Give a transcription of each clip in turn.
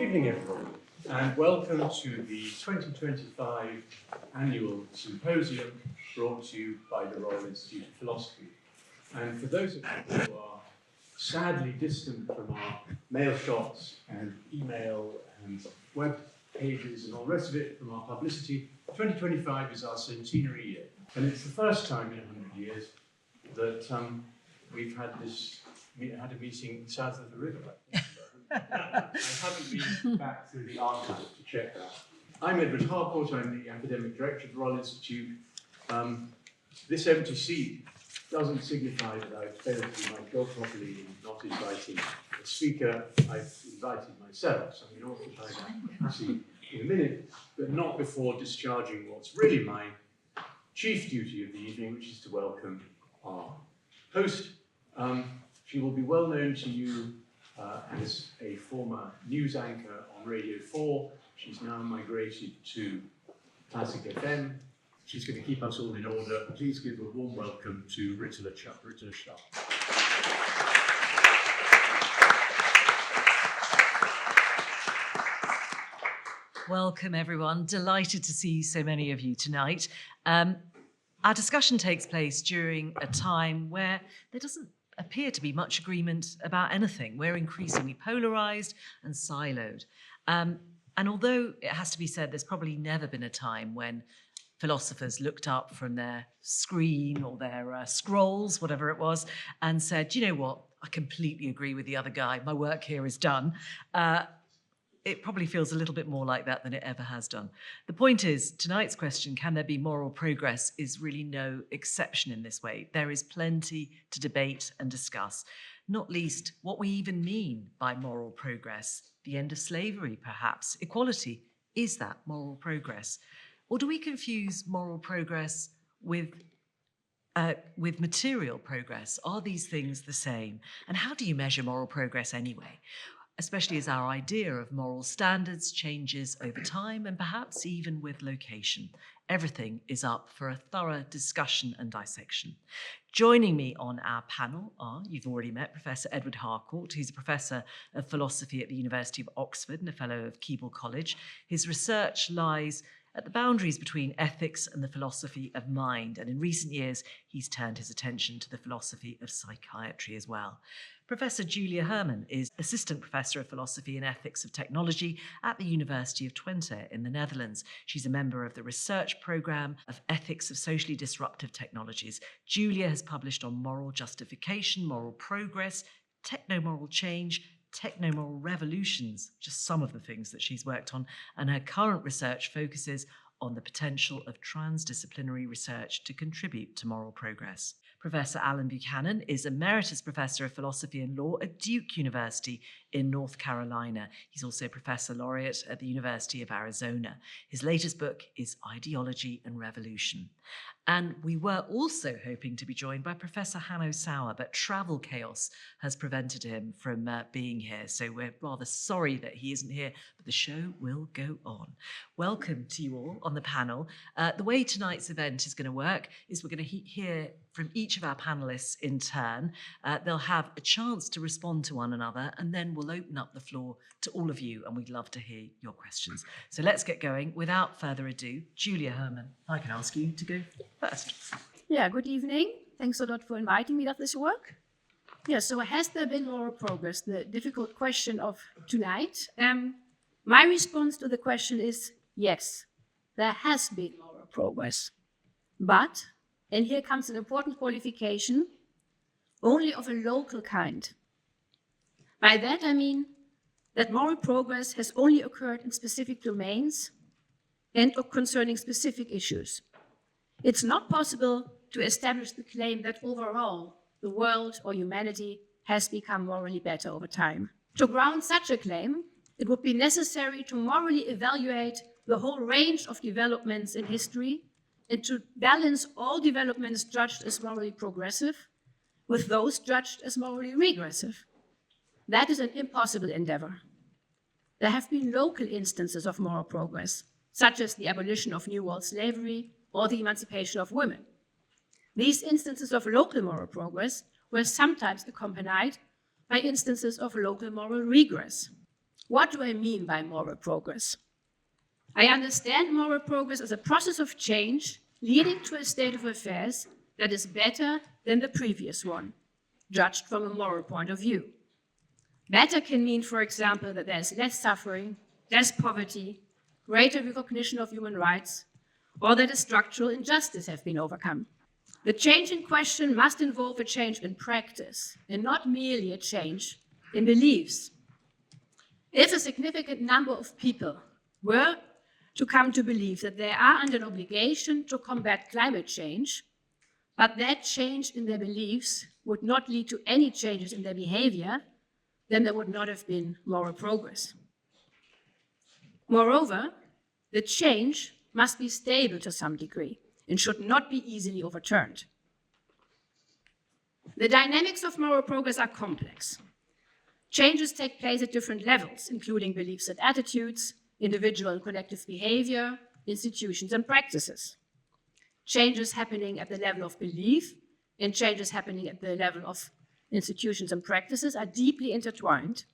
evening, everyone, and welcome to the 2025 annual Symposium brought to you by the Royal Institute of Philosophy. And for those of you who are sadly distant from our mail shots and email and web pages and all the rest of it, from our publicity, 2025 is our centenary year. And it's the first time in 100 years that we've had a meeting south of the river. I haven't been back through the archives to check that. I'm Edward Harcourt, I'm the Academic Director of the Royal Institute. This empty seat doesn't signify that I've failed to do my job properly in not inviting a speaker. I've invited myself, so I'm going to occupy that seat in a minute, but not before discharging what's really my chief duty of the evening, which is to welcome our host. She will be well known to you as a former news anchor on Radio 4. She's now migrated to Classic FM. She's going to keep us all in order. Please give a warm welcome to Ritula Shah. Welcome, everyone. Delighted to see so many of you tonight. Our discussion takes place during a time where there doesn't appear to be much agreement about anything. We're increasingly polarised and siloed. And although it has to be said, there's probably never been a time when philosophers looked up from their screen or their scrolls, whatever it was, and said, you know what, I completely agree with the other guy. My work here is done. It probably feels a little bit more like that than it ever has done. The point is, tonight's question, can there be moral progress, is really no exception in this way. There is plenty to debate and discuss, not least what we even mean by moral progress. The end of slavery, perhaps. Equality, is that moral progress? Or do we confuse moral progress with material progress? Are these things the same? And how do you measure moral progress anyway? Especially as our idea of moral standards changes over time and perhaps even with location. Everything is up for a thorough discussion and dissection. Joining me on our panel are, you've already met, Professor Edward Harcourt, who's a Professor of Philosophy at the University of Oxford and a Fellow of Keble College. His research lies at the boundaries between ethics and the philosophy of mind, and in recent years, he's turned his attention to the philosophy of psychiatry as well. Professor Julia Hermann is Assistant Professor of Philosophy and Ethics of Technology at the University of Twente in the Netherlands. She's a member of the Research Programme of Ethics of Socially Disruptive Technologies. Julia has published on moral justification, moral progress, techno-moral change, techno-moral revolutions, just some of the things that she's worked on, and her current research focuses on the potential of transdisciplinary research to contribute to moral progress. Professor Allen Buchanan is Emeritus Professor of Philosophy and Law at Duke University in North Carolina. He's also Professor Laureate at the University of Arizona. His latest book is Ideology and Revolution. And we were also hoping to be joined by Professor Hanno Sauer, but travel chaos has prevented him from being here. So we're rather sorry that he isn't here, but the show will go on. Welcome to you all on the panel. The way tonight's event is going to work is we're going to hear from each of our panellists in turn. They'll have a chance to respond to one another, and then we'll open up the floor to all of you, and we'd love to hear your questions. So let's get going. Without further ado, Julia Hermann, I can ask you to go first. Yeah, good evening. Thanks a lot for inviting me to this work. Yeah, so has there been moral progress? The difficult question of tonight. My response to the question is yes, there has been moral progress. But, and here comes an important qualification, only of a local kind. By that I mean that moral progress has only occurred in specific domains and concerning specific issues. It's not possible to establish the claim that overall the world or humanity has become morally better over time. To ground such a claim, it would be necessary to morally evaluate the whole range of developments in history and to balance all developments judged as morally progressive with those judged as morally regressive. That is an impossible endeavor. There have been local instances of moral progress, such as the abolition of New World slavery or the emancipation of women. These instances of local moral progress were sometimes accompanied by instances of local moral regress. What do I mean by moral progress? I understand moral progress as a process of change leading to a state of affairs that is better than the previous one, judged from a moral point of view. Better can mean, for example, that there is less suffering, less poverty, greater recognition of human rights, or that a structural injustice has been overcome. The change in question must involve a change in practice and not merely a change in beliefs. If a significant number of people were to come to believe that they are under an obligation to combat climate change, but that change in their beliefs would not lead to any changes in their behavior, then there would not have been moral progress. Moreover, the change must be stable to some degree and should not be easily overturned. The dynamics of moral progress are complex. Changes take place at different levels, including beliefs and attitudes, individual and collective behavior, institutions and practices. Changes happening at the level of belief and changes happening at the level of institutions and practices are deeply intertwined.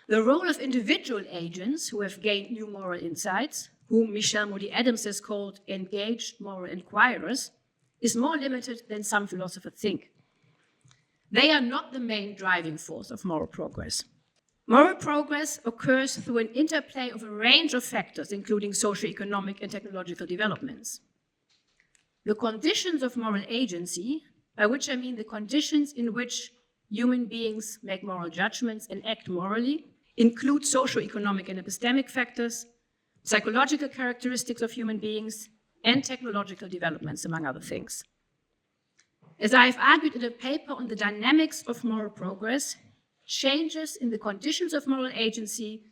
The role of individual agents who have gained new moral insights, whom Michelle Moody Adams has called engaged moral inquirers, is more limited than some philosophers think. They are not the main driving force of moral progress. Moral progress occurs through an interplay of a range of factors, including socioeconomic and technological developments. The conditions of moral agency, by which I mean the conditions in which human beings make moral judgments and act morally, include socioeconomic and epistemic factors, psychological characteristics of human beings, and technological developments, among other things. As I have argued in a paper on the dynamics of moral progress, changes in the conditions of moral agency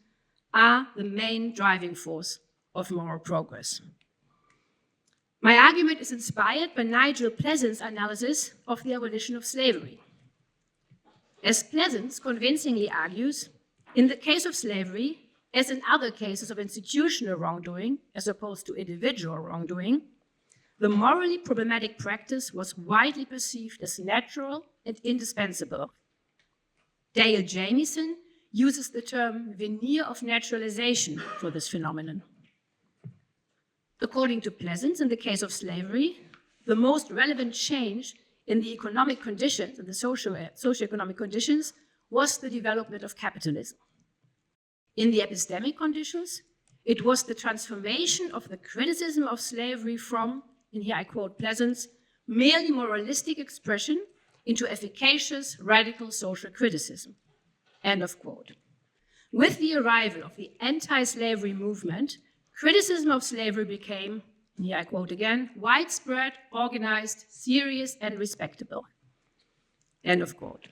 are the main driving force of moral progress. My argument is inspired by Nigel Pleasant's analysis of the abolition of slavery. As Pleasant convincingly argues, in the case of slavery, as in other cases of institutional wrongdoing, as opposed to individual wrongdoing, the morally problematic practice was widely perceived as natural and indispensable. Dale Jamieson uses the term veneer of naturalization for this phenomenon. According to Pleasant, in the case of slavery, the most relevant change in the economic conditions and the socioeconomic conditions was the development of capitalism. In the epistemic conditions, it was the transformation of the criticism of slavery from, and here I quote Pleasant's, merely moralistic expression into efficacious, radical social criticism, end of quote. With the arrival of the anti-slavery movement, criticism of slavery became, and here I quote again, widespread, organized, serious, and respectable, end of quote.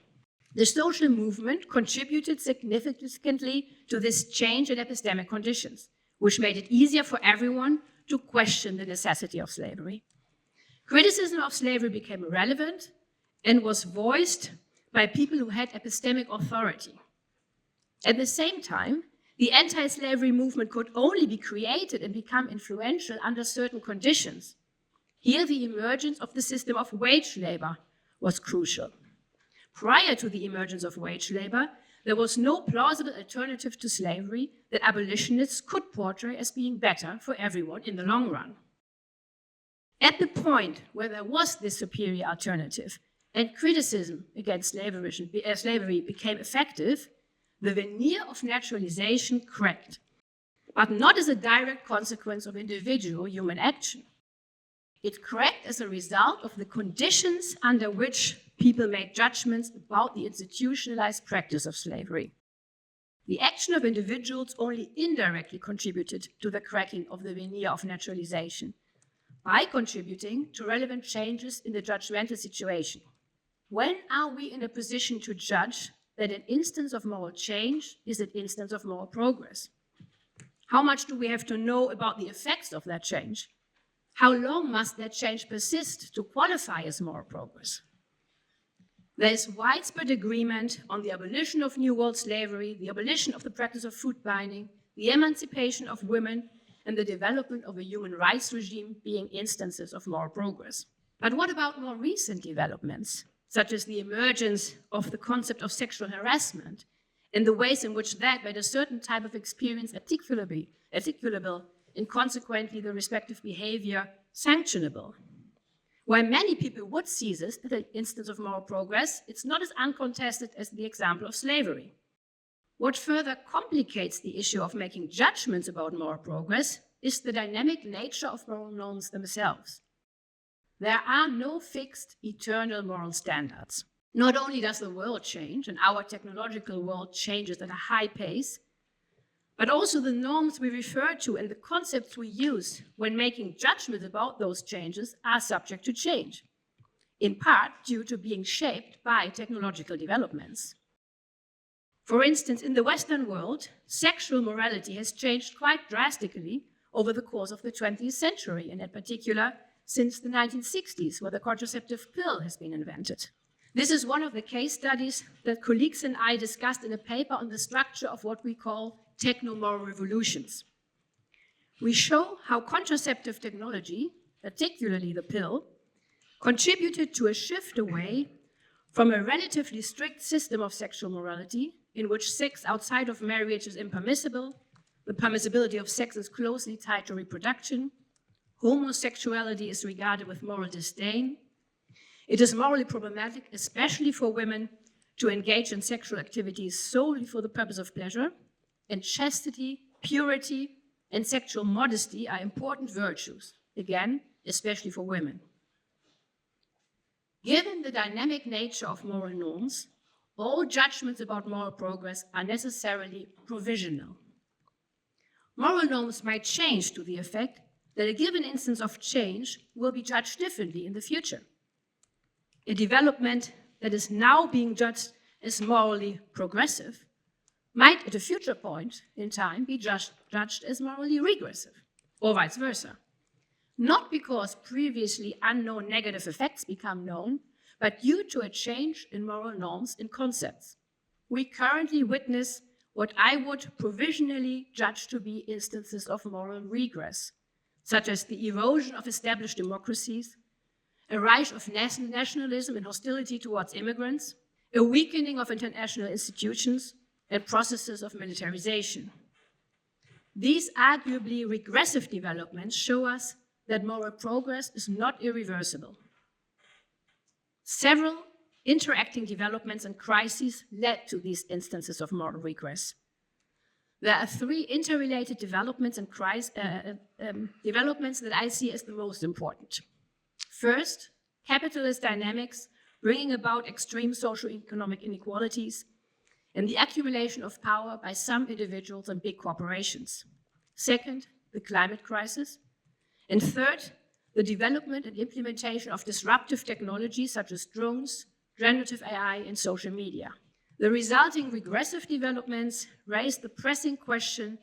The social movement contributed significantly to this change in epistemic conditions, which made it easier for everyone to question the necessity of slavery. Criticism of slavery became relevant and was voiced by people who had epistemic authority. At the same time, the anti-slavery movement could only be created and become influential under certain conditions. Here, the emergence of the system of wage labor was crucial. Prior to the emergence of wage labor, there was no plausible alternative to slavery that abolitionists could portray as being better for everyone in the long run. At the point where there was this superior alternative and criticism against slavery became effective, the veneer of naturalization cracked, but not as a direct consequence of individual human action. It cracked as a result of the conditions under which people made judgments about the institutionalized practice of slavery. The action of individuals only indirectly contributed to the cracking of the veneer of naturalization by contributing to relevant changes in the judgmental situation. When are we in a position to judge that an instance of moral change is an instance of moral progress? How much do we have to know about the effects of that change? How long must that change persist to qualify as moral progress? There is widespread agreement on the abolition of New World slavery, the abolition of the practice of foot binding, the emancipation of women, and the development of a human rights regime being instances of moral progress. But what about more recent developments, such as the emergence of the concept of sexual harassment and the ways in which that made a certain type of experience articulable, and consequently the respective behavior sanctionable. While many people would see this as an instance of moral progress, it's not as uncontested as the example of slavery. What further complicates the issue of making judgments about moral progress is the dynamic nature of moral norms themselves. There are no fixed, eternal moral standards. Not only does the world change, and our technological world changes at a high pace, but also the norms we refer to and the concepts we use when making judgments about those changes are subject to change, in part due to being shaped by technological developments. For instance, in the Western world, sexual morality has changed quite drastically over the course of the 20th century, and in particular since the 1960s, where the contraceptive pill has been invented. This is one of the case studies that colleagues and I discussed in a paper on the structure of what we call techno-moral revolutions. We show how contraceptive technology, particularly the pill, contributed to a shift away from a relatively strict system of sexual morality in which sex outside of marriage is impermissible, the permissibility of sex is closely tied to reproduction, homosexuality is regarded with moral disdain. It is morally problematic, especially for women, to engage in sexual activities solely for the purpose of pleasure, and chastity, purity, and sexual modesty are important virtues, again, especially for women. Given the dynamic nature of moral norms, all judgments about moral progress are necessarily provisional. Moral norms might change to the effect that a given instance of change will be judged differently in the future. A development that is now being judged as morally progressive might at a future point in time be judged as morally regressive, or vice versa. Not because previously unknown negative effects become known, but due to a change in moral norms and concepts. We currently witness what I would provisionally judge to be instances of moral regress, such as the erosion of established democracies, a rise of nationalism and hostility towards immigrants, a weakening of international institutions, and processes of militarization. These arguably regressive developments show us that moral progress is not irreversible. Several interacting developments and crises led to these instances of moral regress. There are three interrelated developments and developments that I see as the most important. First, capitalist dynamics bringing about extreme socio-economic inequalities and the accumulation of power by some individuals and big corporations. Second, the climate crisis. And third, the development and implementation of disruptive technologies such as drones, generative AI, and social media. The resulting regressive developments raise the pressing question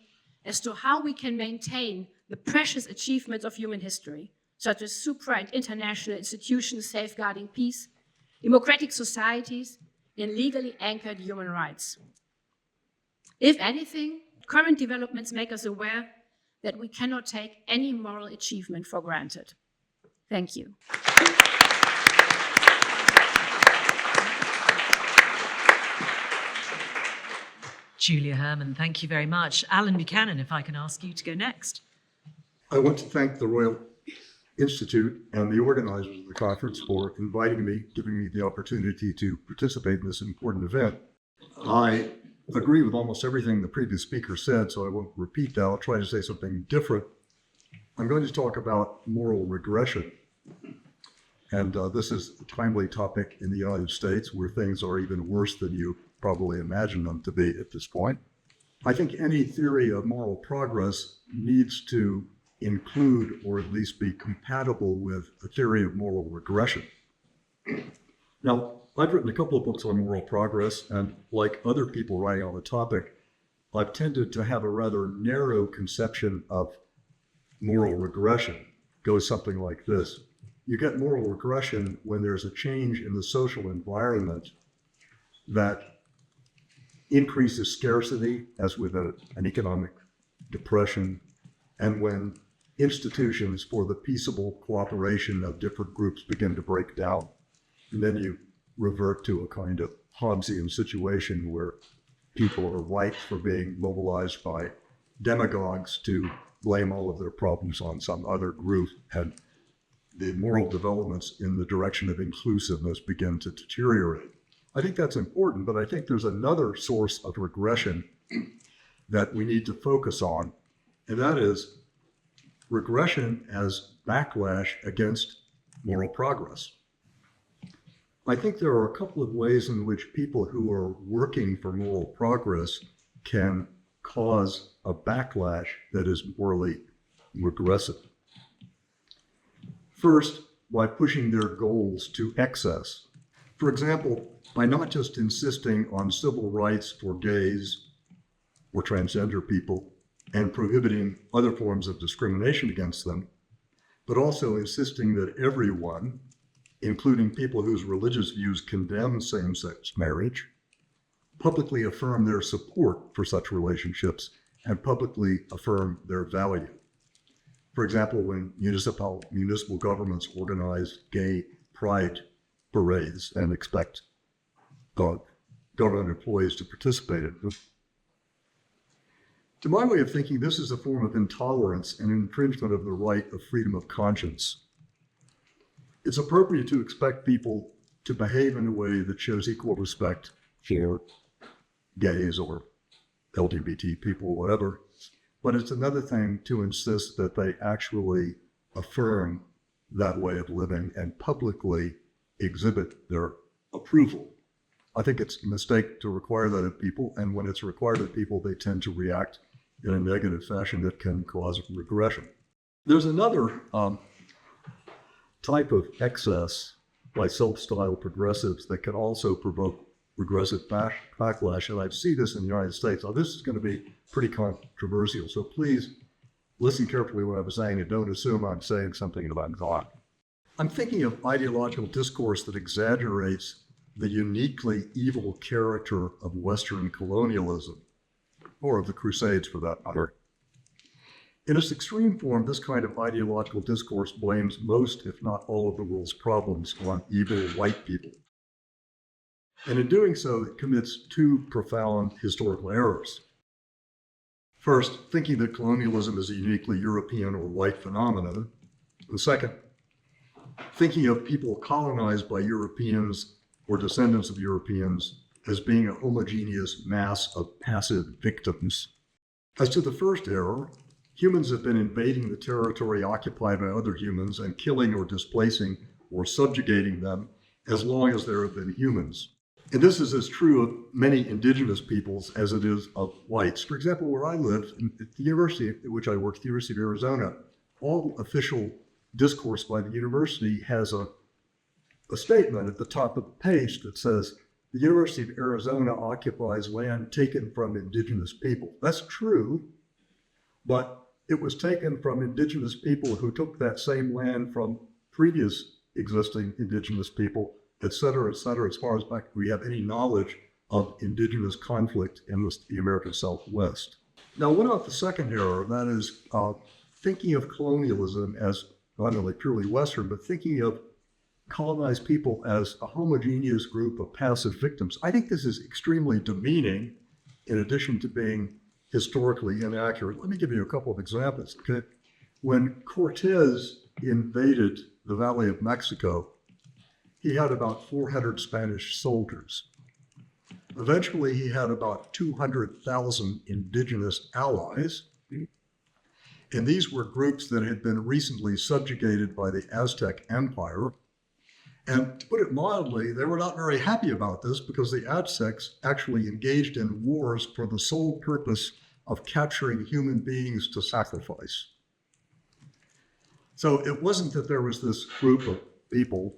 as to how we can maintain the precious achievements of human history, such as supra and international institutions safeguarding peace, democratic societies, and legally anchored human rights. If anything, current developments make us aware that we cannot take any moral achievement for granted. Thank you. Julia Hermann, thank you very much. Allen Buchanan, if I can ask you to go next. I want to thank the Royal Institute and the organizers of the conference for inviting me, giving me the opportunity to participate in this important event. I agree with almost everything the previous speaker said, so I won't repeat that. I'll try to say something different. I'm going to talk about moral regression. And this is a timely topic in the United States, where things are even worse than you probably imagine them to be at this point. I think any theory of moral progress needs to include, or at least be compatible with, a theory of moral regression. Now, I've written a couple of books on moral progress, and like other people writing on the topic, I've tended to have a rather narrow conception of moral regression. It goes something like this. You get moral regression when there's a change in the social environment that increases scarcity, as with an economic depression, and when institutions for the peaceable cooperation of different groups begin to break down. And then you revert to a kind of Hobbesian situation where people are white for being mobilized by demagogues to blame all of their problems on some other group, and the moral developments in the direction of inclusiveness begin to deteriorate. I think that's important, but I think there's another source of regression that we need to focus on, and that is regression as backlash against moral progress. I think there are a couple of ways in which people who are working for moral progress can cause a backlash that is morally regressive. First, by pushing their goals to excess. For example, by not just insisting on civil rights for gays or transgender people and prohibiting other forms of discrimination against them, but also insisting that everyone, including people whose religious views condemn same-sex marriage, publicly affirm their support for such relationships and publicly affirm their value. For example, when municipal governments organize gay pride parades and expect government employees to participate in them. To my way of thinking, this is a form of intolerance and infringement of the right of freedom of conscience. It's appropriate to expect people to behave in a way that shows equal respect for gays or LGBT people, whatever, but it's another thing to insist that they actually affirm that way of living and publicly exhibit their approval. I think it's a mistake to require that of people, and when it's required of people, they tend to react in a negative fashion that can cause regression. There's another type of excess by self-styled progressives that can also provoke regressive backlash, and I see this in the United States. Now, this is going to be pretty controversial, so please listen carefully to what I'm saying and don't assume I'm saying something that I'm not. I'm thinking of ideological discourse that exaggerates the uniquely evil character of Western colonialism, or of the Crusades for that matter. In its extreme form, this kind of ideological discourse blames most, if not all, of the world's problems on evil white people. And in doing so, it commits two profound historical errors. First, thinking that colonialism is a uniquely European or white phenomenon. And second, thinking of people colonized by Europeans or descendants of Europeans as being a homogeneous mass of passive victims. As to the first error, humans have been invading the territory occupied by other humans and killing or displacing or subjugating them as long as there have been humans. And this is as true of many indigenous peoples as it is of whites. For example, where I live, at the university at which I work, the University of Arizona, all official discourse by the university has a statement at the top of the page that says, the University of Arizona occupies land taken from indigenous people. That's true, but it was taken from indigenous people who took that same land from previous existing indigenous people, et cetera, as far as back we have any knowledge of indigenous conflict in the American Southwest. Now, what about the second error? That is thinking of colonialism as not only purely Western, but thinking of colonized people as a homogeneous group of passive victims. I think this is extremely demeaning, in addition to being historically inaccurate. Let me give you a couple of examples. Okay? When Cortez invaded the Valley of Mexico, he had about 400 Spanish soldiers. Eventually, he had about 200,000 indigenous allies. And these were groups that had been recently subjugated by the Aztec Empire. And to put it mildly, they were not very happy about this because the Aztecs actually engaged in wars for the sole purpose of capturing human beings to sacrifice. So it wasn't that there was this group of people,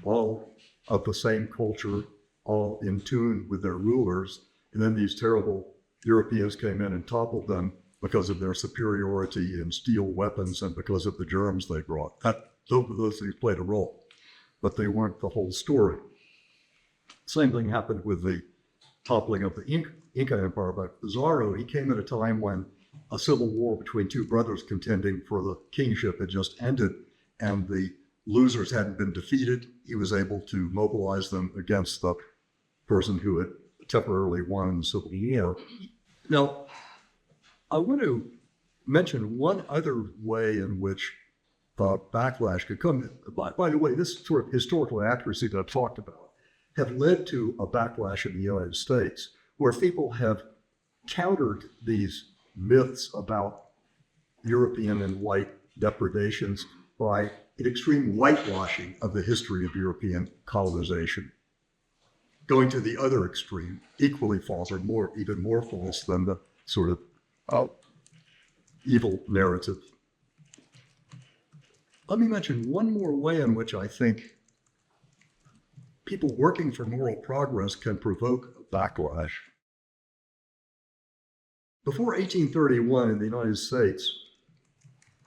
all of the same culture, all in tune with their rulers, and then these terrible Europeans came in and toppled them because of their superiority in steel weapons and because of the germs they brought. Those things played a role, but they weren't the whole story. Same thing happened with the toppling of the Inca Empire by Pizarro. He came at a time when a civil war between two brothers contending for the kingship had just ended, and the losers hadn't been defeated. He was able to mobilize them against the person who had temporarily won in the Civil War. Now, I want to mention one other way in which backlash could come. By the way, this sort of historical accuracy that I've talked about have led to a backlash in the United States, where people have countered these myths about European and white depredations by an extreme whitewashing of the history of European colonization, going to the other extreme, equally false or even more false than the sort of evil narrative. Let me mention one more way in which I think people working for moral progress can provoke a backlash. Before 1831 in the United States,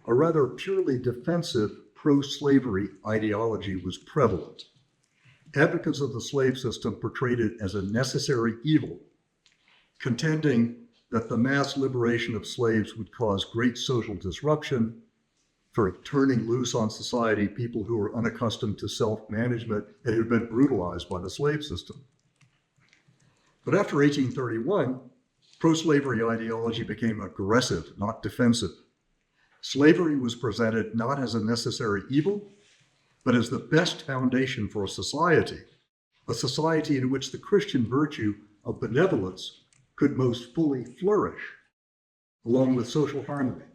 a rather purely defensive pro-slavery ideology was prevalent. Advocates of the slave system portrayed it as a necessary evil, contending that the mass liberation of slaves would cause great social disruption, for turning loose on society people who were unaccustomed to self-management and who had been brutalized by the slave system. But after 1831, pro-slavery ideology became aggressive, not defensive. Slavery was presented not as a necessary evil, but as the best foundation for a society in which the Christian virtue of benevolence could most fully flourish, along with social harmony.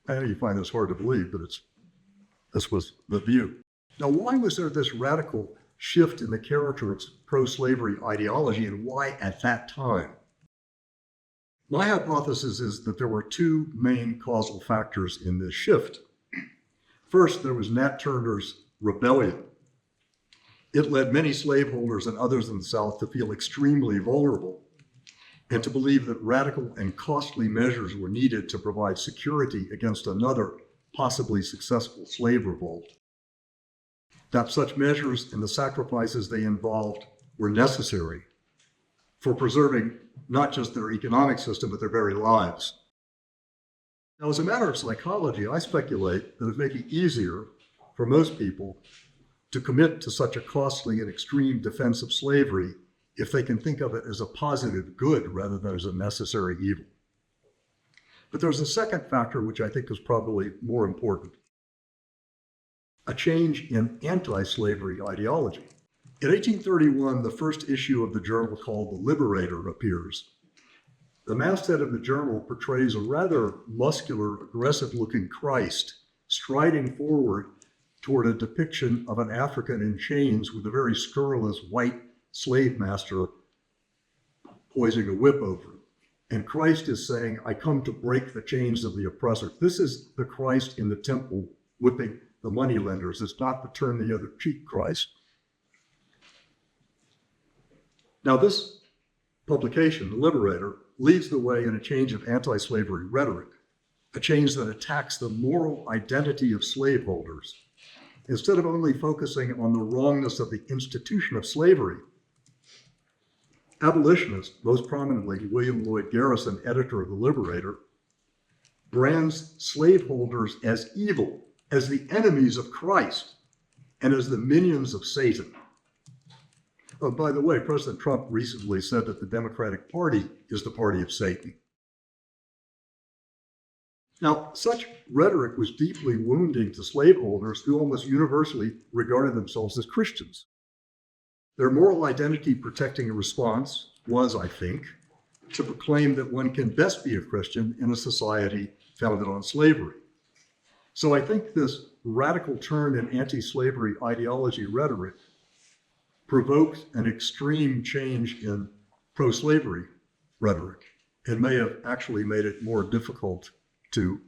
I know you find this hard to believe, but this was the view. Now, why was there this radical shift in the character of pro-slavery ideology, and why at that time? My hypothesis is that there were two main causal factors in this shift. First, there was Nat Turner's rebellion. It led many slaveholders and others in the South to feel extremely vulnerable and to believe that radical and costly measures were needed to provide security against another, possibly successful slave revolt. That such measures and the sacrifices they involved were necessary for preserving not just their economic system, but their very lives. Now, as a matter of psychology, I speculate that it may be easier for most people to commit to such a costly and extreme defense of slavery if they can think of it as a positive good rather than as a necessary evil. But there's a second factor which I think is probably more important: a change in anti-slavery ideology. In 1831, the first issue of the journal called The Liberator appears. The masthead of the journal portrays a rather muscular, aggressive-looking Christ striding forward toward a depiction of an African in chains with a very scurrilous white slave master poising a whip over him. And Christ is saying, "I come to break the chains of the oppressor." This is the Christ in the temple whipping the moneylenders. It's not the turn the other cheek Christ. Now, this publication, The Liberator, leads the way in a change of anti-slavery rhetoric, a change that attacks the moral identity of slaveholders. Instead of only focusing on the wrongness of the institution of slavery, abolitionists, most prominently William Lloyd Garrison, editor of The Liberator, brands slaveholders as evil, as the enemies of Christ, and as the minions of Satan. Oh, by the way, President Trump recently said that the Democratic Party is the party of Satan. Now, such rhetoric was deeply wounding to slaveholders who almost universally regarded themselves as Christians. Their moral identity protecting response was, I think, to proclaim that one can best be a Christian in a society founded on slavery. So I think this radical turn in anti-slavery ideology rhetoric provoked an extreme change in pro-slavery rhetoric and may have actually made it more difficult to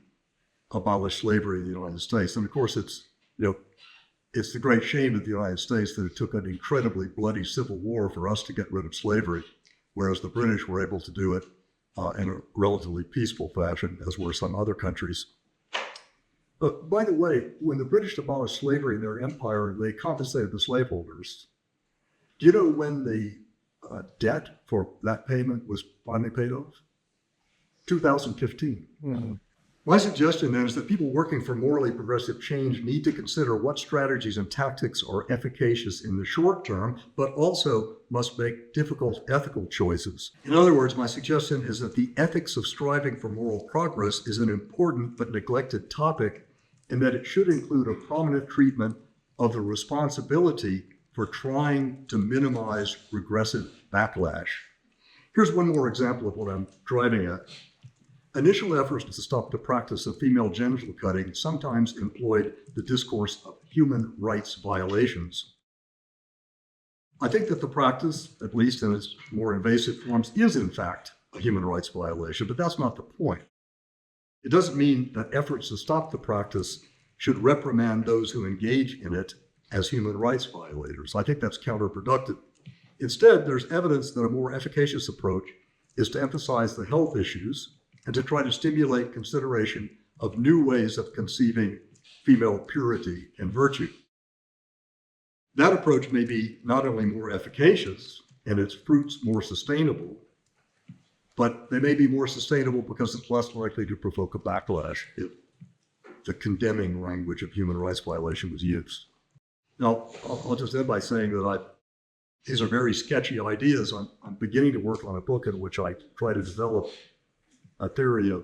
abolish slavery in the United States. And of course, it's the great shame of the United States that it took an incredibly bloody civil war for us to get rid of slavery, whereas the British were able to do it in a relatively peaceful fashion, as were some other countries. But by the way, when the British abolished slavery in their empire, they compensated the slaveholders. Do you know when the debt for that payment was finally paid off? 2015. Mm-hmm. My suggestion then is that people working for morally progressive change need to consider what strategies and tactics are efficacious in the short term, but also must make difficult ethical choices. In other words, my suggestion is that the ethics of striving for moral progress is an important but neglected topic, and that it should include a prominent treatment of the responsibility for trying to minimize regressive backlash. Here's one more example of what I'm driving at. Initial efforts to stop the practice of female genital cutting sometimes employed the discourse of human rights violations. I think that the practice, at least in its more invasive forms, is in fact a human rights violation, but that's not the point. It doesn't mean that efforts to stop the practice should reprimand those who engage in it as human rights violators. I think that's counterproductive. Instead, there's evidence that a more efficacious approach is to emphasize the health issues and to try to stimulate consideration of new ways of conceiving female purity and virtue. That approach may be not only more efficacious and its fruits more sustainable, but they may be more sustainable because it's less likely to provoke a backlash if the condemning language of human rights violation was used. Now, I'll just end by saying that these are very sketchy ideas. I'm beginning to work on a book in which I try to develop a theory of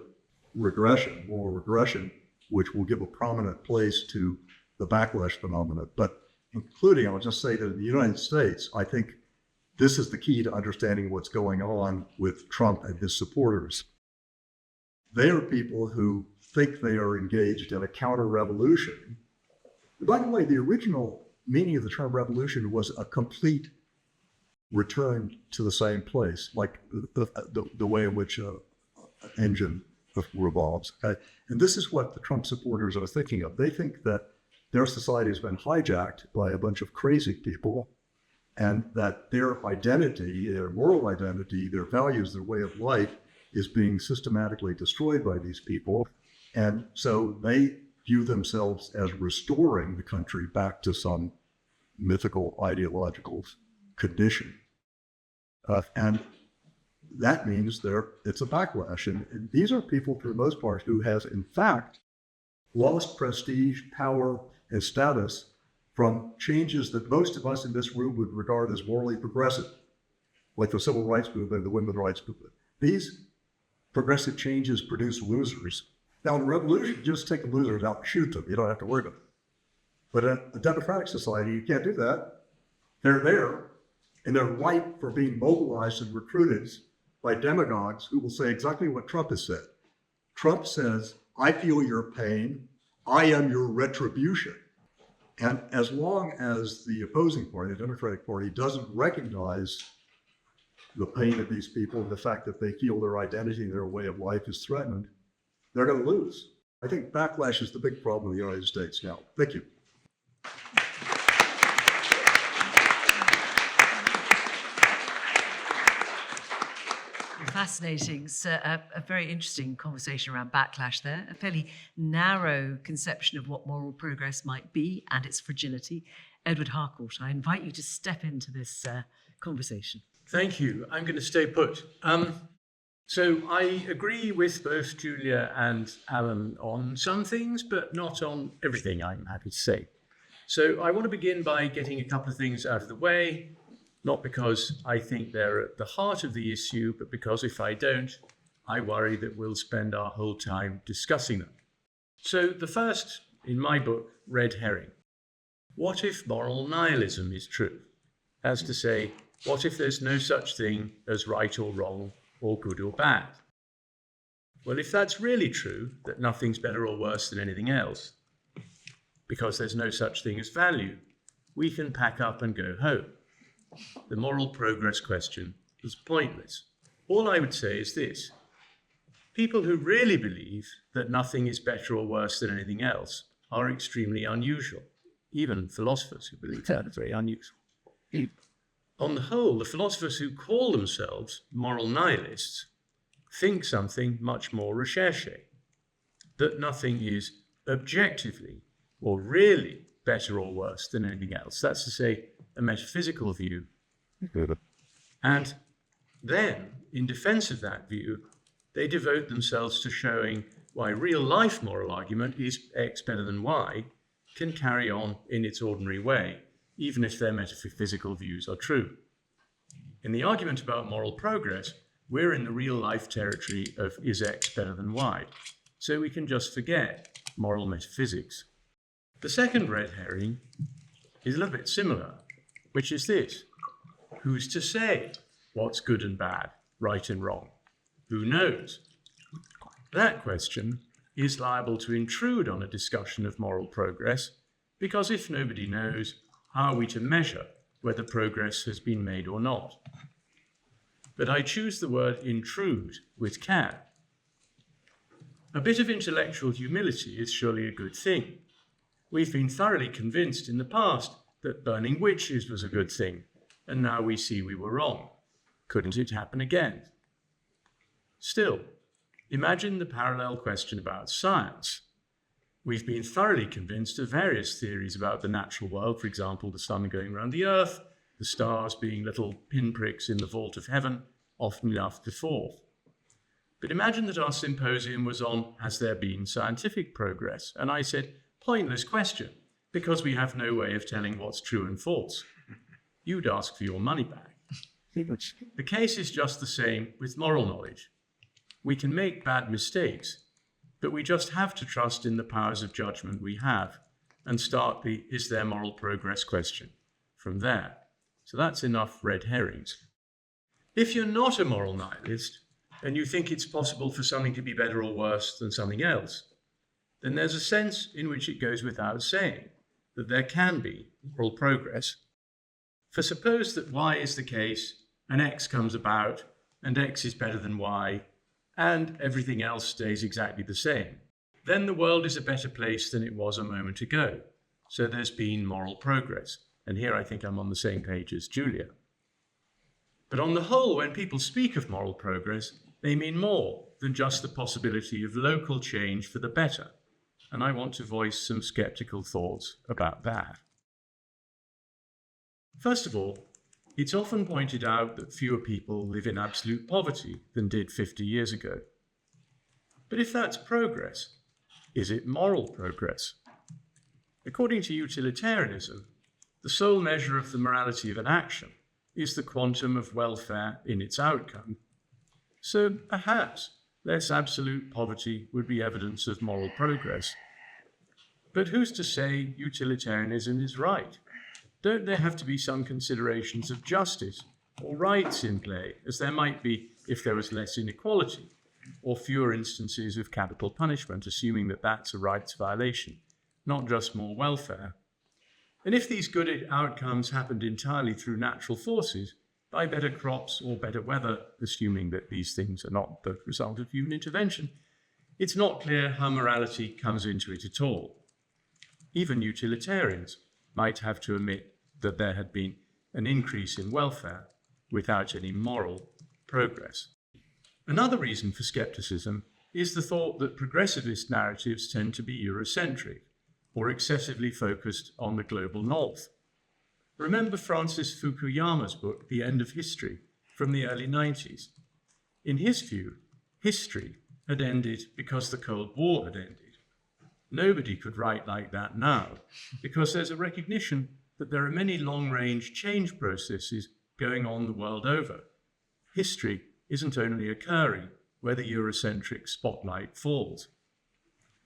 regression, moral regression, which will give a prominent place to the backlash phenomenon. But including, I'll just say that in the United States, I think this is the key to understanding what's going on with Trump and his supporters. They are people who think they are engaged in a counter-revolution. By the way, the original meaning of the term revolution was a complete return to the same place, like the way in which engine revolves. And this is what the Trump supporters are thinking of. They think that their society has been hijacked by a bunch of crazy people, and that their identity, their moral identity, their values, their way of life is being systematically destroyed by these people. And so they view themselves as restoring the country back to some mythical ideological condition. And that means it's a backlash. And these are people, for the most part, who has, in fact, lost prestige, power, and status from changes that most of us in this room would regard as morally progressive, like the civil rights movement, the women's rights movement. These progressive changes produce losers. Now, in a revolution, you just take the losers out and shoot them. You don't have to worry about it. But in a democratic society, you can't do that. They're there, and they're ripe for being mobilized and recruited by demagogues who will say exactly what Trump has said. Trump says, I feel your pain, I am your retribution. And as long as the opposing party, the Democratic Party, doesn't recognize the pain of these people and the fact that they feel their identity and their way of life is threatened, they're going to lose. I think backlash is the big problem in the United States now. Thank you. Fascinating. So, a very interesting conversation around backlash there. A fairly narrow conception of what moral progress might be and its fragility. Edward Harcourt, I invite you to step into this conversation. Thank you. I'm going to stay put. So I agree with both Julia and Alan on some things, but not on everything, I'm happy to say. So I want to begin by getting a couple of things out of the way, not because I think they're at the heart of the issue, but because if I don't, I worry that we'll spend our whole time discussing them. So the first, in my book, red herring. What if moral nihilism is true? As to say, what if there's no such thing as right or wrong, or good or bad? Well, if that's really true, that nothing's better or worse than anything else, because there's no such thing as value, we can pack up and go home. The moral progress question is pointless. All I would say is this. People who really believe that nothing is better or worse than anything else are extremely unusual. Even philosophers who believe that are very unusual. On the whole, the philosophers who call themselves moral nihilists think something much more recherché, that nothing is objectively or really better or worse than anything else. That's to say, a metaphysical view. And then, in defense of that view, they devote themselves to showing why real-life moral argument is X better than Y can carry on in its ordinary way, even if their metaphysical views are true. In the argument about moral progress, we're in the real-life territory of is X better than Y, so we can just forget moral metaphysics. The second red herring is a little bit similar, which is this: who's to say what's good and bad, right and wrong? Who knows? That question is liable to intrude on a discussion of moral progress, because if nobody knows, how are we to measure whether progress has been made or not? But I choose the word intrude with care. A bit of intellectual humility is surely a good thing. We've been thoroughly convinced in the past that burning witches was a good thing, and now we see we were wrong. Couldn't it happen again? Still, imagine the parallel question about science. We've been thoroughly convinced of various theories about the natural world, for example, the sun going around the earth, the stars being little pinpricks in the vault of heaven, often enough before. But imagine that our symposium was on, has there been scientific progress? And I said, pointless question, because we have no way of telling what's true and false. You'd ask for your money back. The case is just the same with moral knowledge. We can make bad mistakes, but we just have to trust in the powers of judgment we have and start the is there moral progress question from there. So that's enough red herrings. If you're not a moral nihilist and you think it's possible for something to be better or worse than something else, then there's a sense in which it goes without saying that there can be moral progress. For suppose that Y is the case and X comes about and X is better than Y and everything else stays exactly the same, then the world is a better place than it was a moment ago. So there's been moral progress. And here I think I'm on the same page as Julia. But on the whole, when people speak of moral progress, they mean more than just the possibility of local change for the better. And I want to voice some skeptical thoughts about that. First of all, it's often pointed out that fewer people live in absolute poverty than did 50 years ago. But if that's progress, is it moral progress? According to utilitarianism, the sole measure of the morality of an action is the quantum of welfare in its outcome. So perhaps less absolute poverty would be evidence of moral progress. But who's to say utilitarianism is right? Don't there have to be some considerations of justice or rights in play, as there might be if there was less inequality or fewer instances of capital punishment, assuming that that's a rights violation, not just more welfare? And if these good outcomes happened entirely through natural forces, by better crops or better weather, assuming that these things are not the result of human intervention, it's not clear how morality comes into it at all. Even utilitarians might have to admit that there had been an increase in welfare without any moral progress. Another reason for skepticism is the thought that progressivist narratives tend to be Eurocentric, or excessively focused on the global north. Remember Francis Fukuyama's book, The End of History, from the early 90s. In his view, history had ended because the Cold War had ended. Nobody could write like that now, because there's a recognition that there are many long-range change processes going on the world over. History isn't only occurring where the Eurocentric spotlight falls.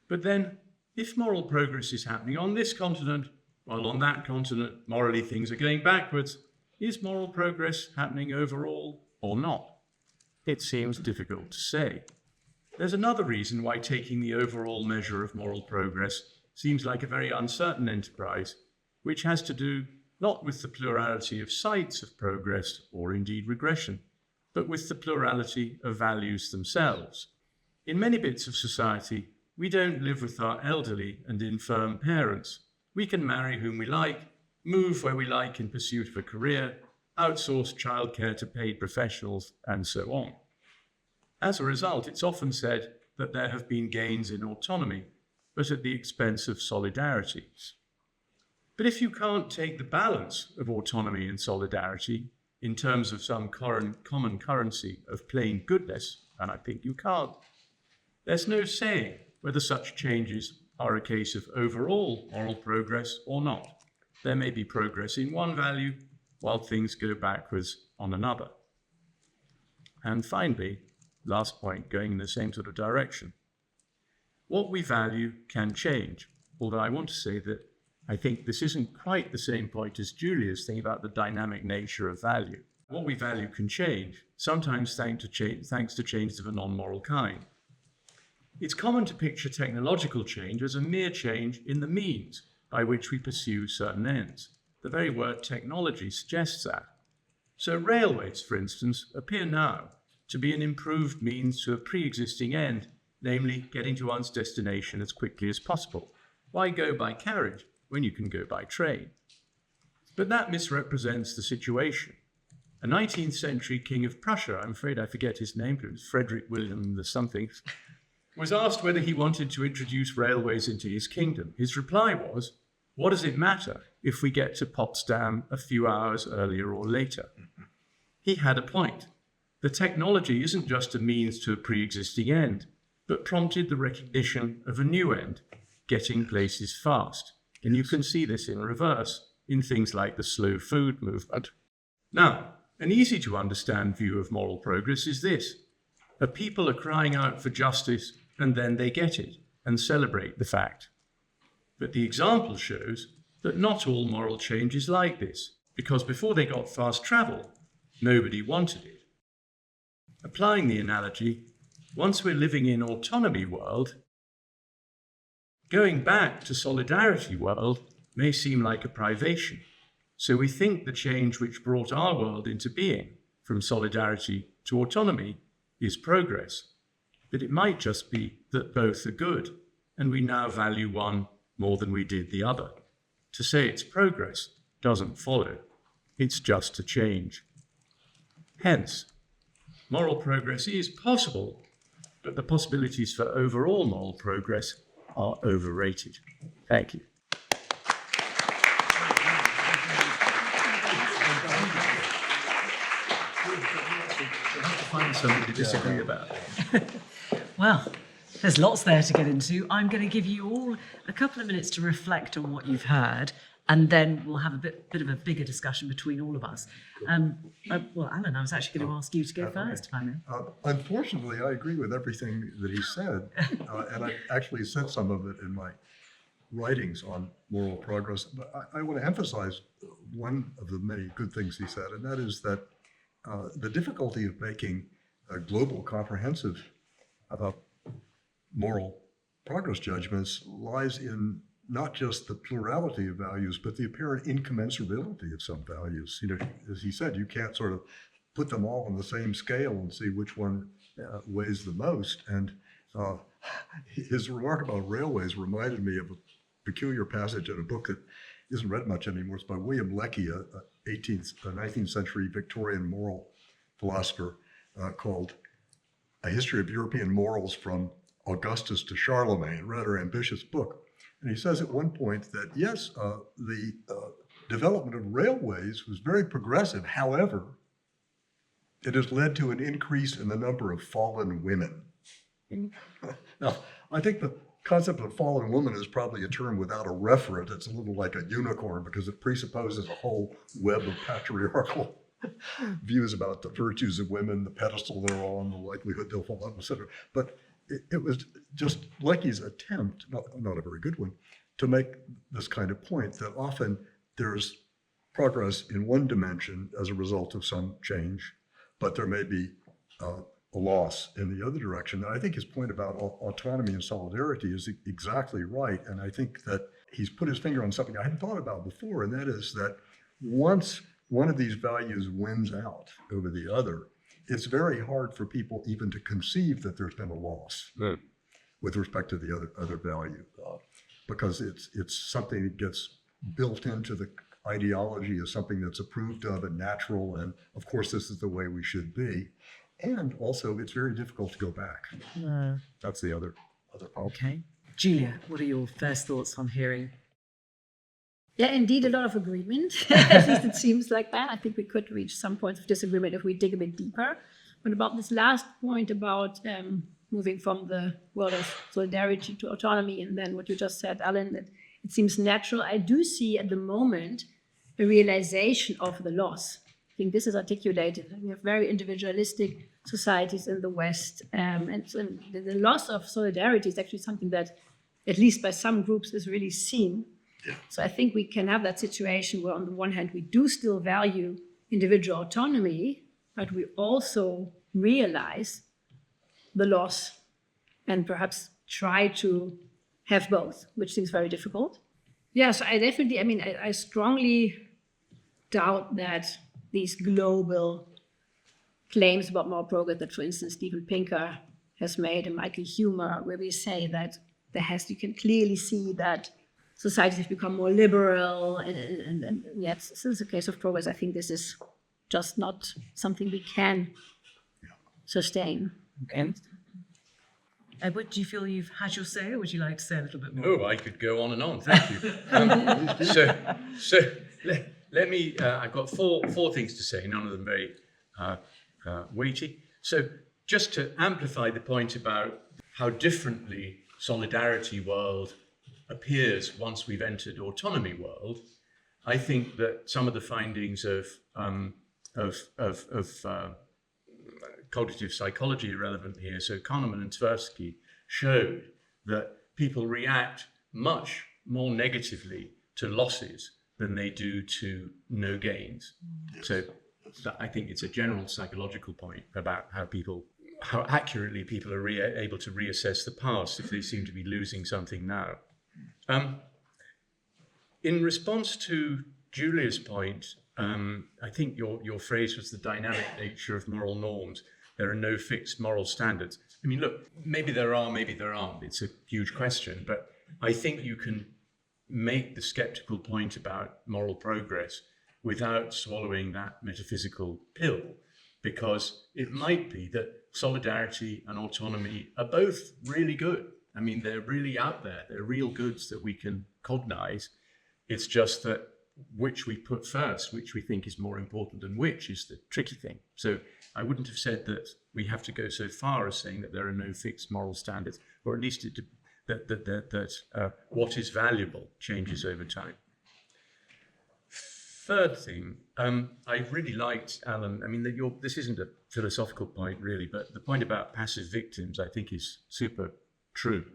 But then, if moral progress is happening on this continent, while on that continent morally things are going backwards, is moral progress happening overall or not? It seems difficult to say. There's another reason why taking the overall measure of moral progress seems like a very uncertain enterprise, which has to do not with the plurality of sites of progress or indeed regression, but with the plurality of values themselves. In many bits of society, we don't live with our elderly and infirm parents. We can marry whom we like, move where we like in pursuit of a career, outsource childcare to paid professionals, and so on. As a result, it's often said that there have been gains in autonomy, but at the expense of solidarity. But if you can't take the balance of autonomy and solidarity in terms of some common currency of plain goodness, and I think you can't, there's no saying whether such changes are a case of overall moral progress or not. There may be progress in one value while things go backwards on another. And finally, last point, going in the same sort of direction. What we value can change, although I want to say that I think this isn't quite the same point as Julia's thing about the dynamic nature of value. What we value can change, sometimes thanks to changes of a non-moral kind. It's common to picture technological change as a mere change in the means by which we pursue certain ends. The very word technology suggests that. So railways, for instance, appear now to be an improved means to a pre-existing end, namely getting to one's destination as quickly as possible. Why go by carriage when you can go by train? But that misrepresents the situation. A 19th century king of Prussia, I'm afraid I forget his name, but it was Frederick William the something, was asked whether he wanted to introduce railways into his kingdom. His reply was, what does it matter if we get to Potsdam a few hours earlier or later? He had a point. The technology isn't just a means to a pre-existing end, but prompted the recognition of a new end, getting places fast. And you can see this in reverse in things like the slow food movement. Now, an easy to understand view of moral progress is this. A people are crying out for justice and then they get it and celebrate the fact. But the example shows that not all moral change is like this, because before they got fast travel, nobody wanted it. Applying the analogy, once we're living in autonomy world, going back to solidarity world may seem like a privation. So we think the change which brought our world into being, from solidarity to autonomy, is progress. But it might just be that both are good, and we now value one more than we did the other. To say it's progress doesn't follow. It's just a change. Hence, moral progress is possible, but the possibilities for overall moral progress are overrated. Thank you. Find something to disagree about. Well, there's lots there to get into. I'm going to give you all a couple of minutes to reflect on what you've heard, and then we'll have a bit of a bigger discussion between all of us. Well, Alan, I was actually going to ask you to go first, if I may. Unfortunately, I agree with everything that he said, and I actually said some of it in my writings on moral progress. But I want to emphasize one of the many good things he said, and that is that the difficulty of making a global, comprehensive moral progress judgments lies in not just the plurality of values, but the apparent incommensurability of some values. You know, as he said, you can't sort of put them all on the same scale and see which one weighs the most. And his remark about railways reminded me of a peculiar passage in a book that isn't read much anymore. It's by William Lecky, a 19th century Victorian moral philosopher called A History of European Morals from Augustus to Charlemagne, a rather ambitious book. And he says at one point that, yes, the development of railways was very progressive. However, it has led to an increase in the number of fallen women. Now, I think the concept of fallen woman is probably a term without a referent. It's a little like a unicorn because it presupposes a whole web of patriarchal views about the virtues of women, the pedestal they're on, the likelihood they'll fall on, etc. But it was just Lecky's attempt, not a very good one, to make this kind of point that often there's progress in one dimension as a result of some change, but there may be a loss in the other direction. And I think his point about autonomy and solidarity is exactly right. And I think that he's put his finger on something I hadn't thought about before, and that is that once one of these values wins out over the other, it's very hard for people even to conceive that there's been a loss with respect to the other value, because it's something that gets built into the ideology as something that's approved of and natural, and of course this is the way we should be. And also it's very difficult to go back. That's the other problem. Okay. Julia, what are your first thoughts on hearing? Yeah, indeed, a lot of agreement. At least it seems like that. I think we could reach some points of disagreement if we dig a bit deeper. But about this last point about moving from the world of solidarity to autonomy, and then what you just said, Alan, that it seems natural. I do see at the moment a realization of the loss. I think this is articulated. We have very individualistic societies in the West, and so the loss of solidarity is actually something that, at least by some groups, is really seen. Yeah. So I think we can have that situation where, on the one hand, we do still value individual autonomy, but we also realize the loss and perhaps try to have both, which seems very difficult. Yes, I definitely, I strongly doubt that these global claims about moral progress that, for instance, Steven Pinker has made and Michael Humer, where we say that you can clearly see that societies have become more liberal, and yet this is a case of progress. I think this is just not something we can sustain. Okay. Edward, do you feel you've had your say, or would you like to say a little bit more? Oh, I could go on and on. Thank you. Let me. I've got four things to say. None of them very weighty. So, just to amplify the point about how differently solidarity world appears once we've entered autonomy world, I think that some of the findings of cognitive psychology are relevant here. So Kahneman and Tversky showed that people react much more negatively to losses than they do to no gains. Yes. So I think it's a general psychological point about how accurately people are able to reassess the past if they seem to be losing something now. In response to Julia's point, I think your phrase was the dynamic nature of moral norms. There are no fixed moral standards. I mean, look, maybe there are, maybe there aren't. It's a huge question, but I think you can make the skeptical point about moral progress without swallowing that metaphysical pill, because it might be that solidarity and autonomy are both really good. I mean, they're really out there. They're real goods that we can cognize. It's just that which we put first, which we think is more important than which, is the tricky thing. So I wouldn't have said that we have to go so far as saying that there are no fixed moral standards, or at least that what is valuable changes over time. Third thing, I really liked, Alan, I mean, this isn't a philosophical point really, but the point about passive victims I think is super true.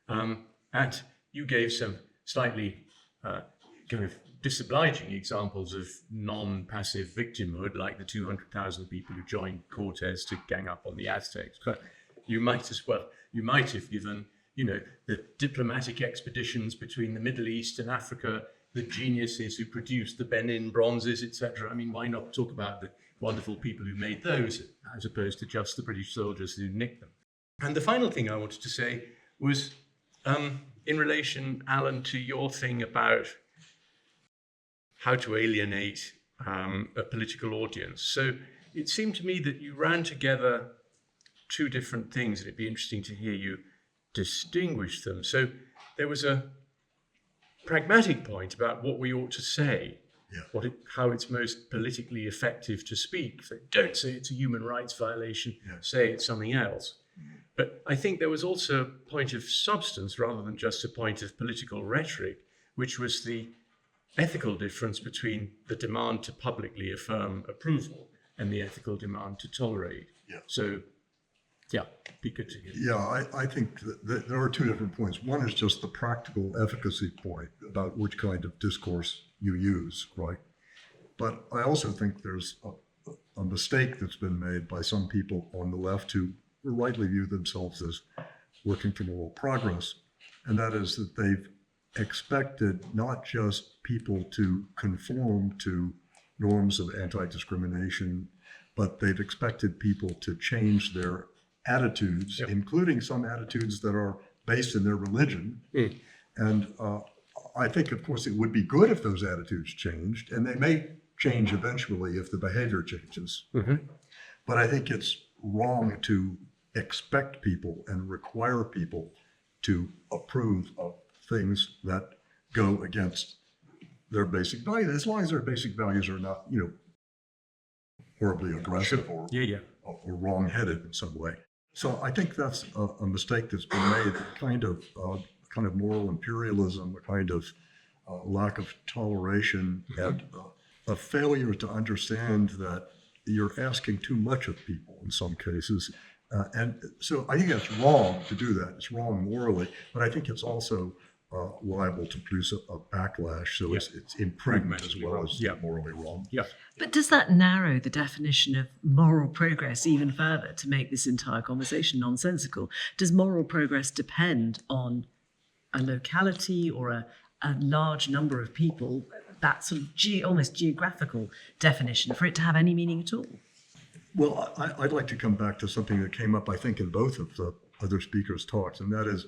And you gave some slightly kind of disobliging examples of non-passive victimhood, like the 200,000 people who joined Cortes to gang up on the Aztecs. But you might have given, the diplomatic expeditions between the Middle East and Africa, the geniuses who produced the Benin bronzes, etc. I mean, why not talk about the wonderful people who made those, as opposed to just the British soldiers who nicked them? And the final thing I wanted to say was, in relation, Alan, to your thing about how to alienate a political audience. So it seemed to me that you ran together two different things, and it'd be interesting to hear you distinguish them. So there was a pragmatic point about what we ought to say, how it's most politically effective to speak. So don't say it's a human rights violation, say it's something else. But I think there was also a point of substance rather than just a point of political rhetoric, which was the ethical difference between the demand to publicly affirm approval and the ethical demand to tolerate. Yeah. So, be good to hear. Yeah, I think that there are two different points. One is just the practical efficacy point about which kind of discourse you use, right? But I also think there's a mistake that's been made by some people on the left who rightly view themselves as working for moral progress, and that is that they've expected not just people to conform to norms of anti-discrimination, but they've expected people to change their attitudes, including some attitudes that are based in their religion. And I think, of course, it would be good if those attitudes changed, and they may change eventually if the behavior changes. But I think it's wrong to expect people and require people to approve of things that go against their basic values, as long as their basic values are not, horribly aggressive or wrong-headed in some way. So I think that's a mistake that's been made, kind of moral imperialism, a kind of lack of toleration, and a failure to understand that you're asking too much of people in some cases. And so I think that's wrong to do that. It's wrong morally, but I think it's also liable to produce a backlash. So it's imprudent as well as morally wrong. Yeah. But does that narrow the definition of moral progress even further to make this entire conversation nonsensical? Does moral progress depend on a locality or a large number of people, that sort of almost geographical definition, for it to have any meaning at all? Well, I'd like to come back to something that came up, I think, in both of the other speakers' talks, and that is,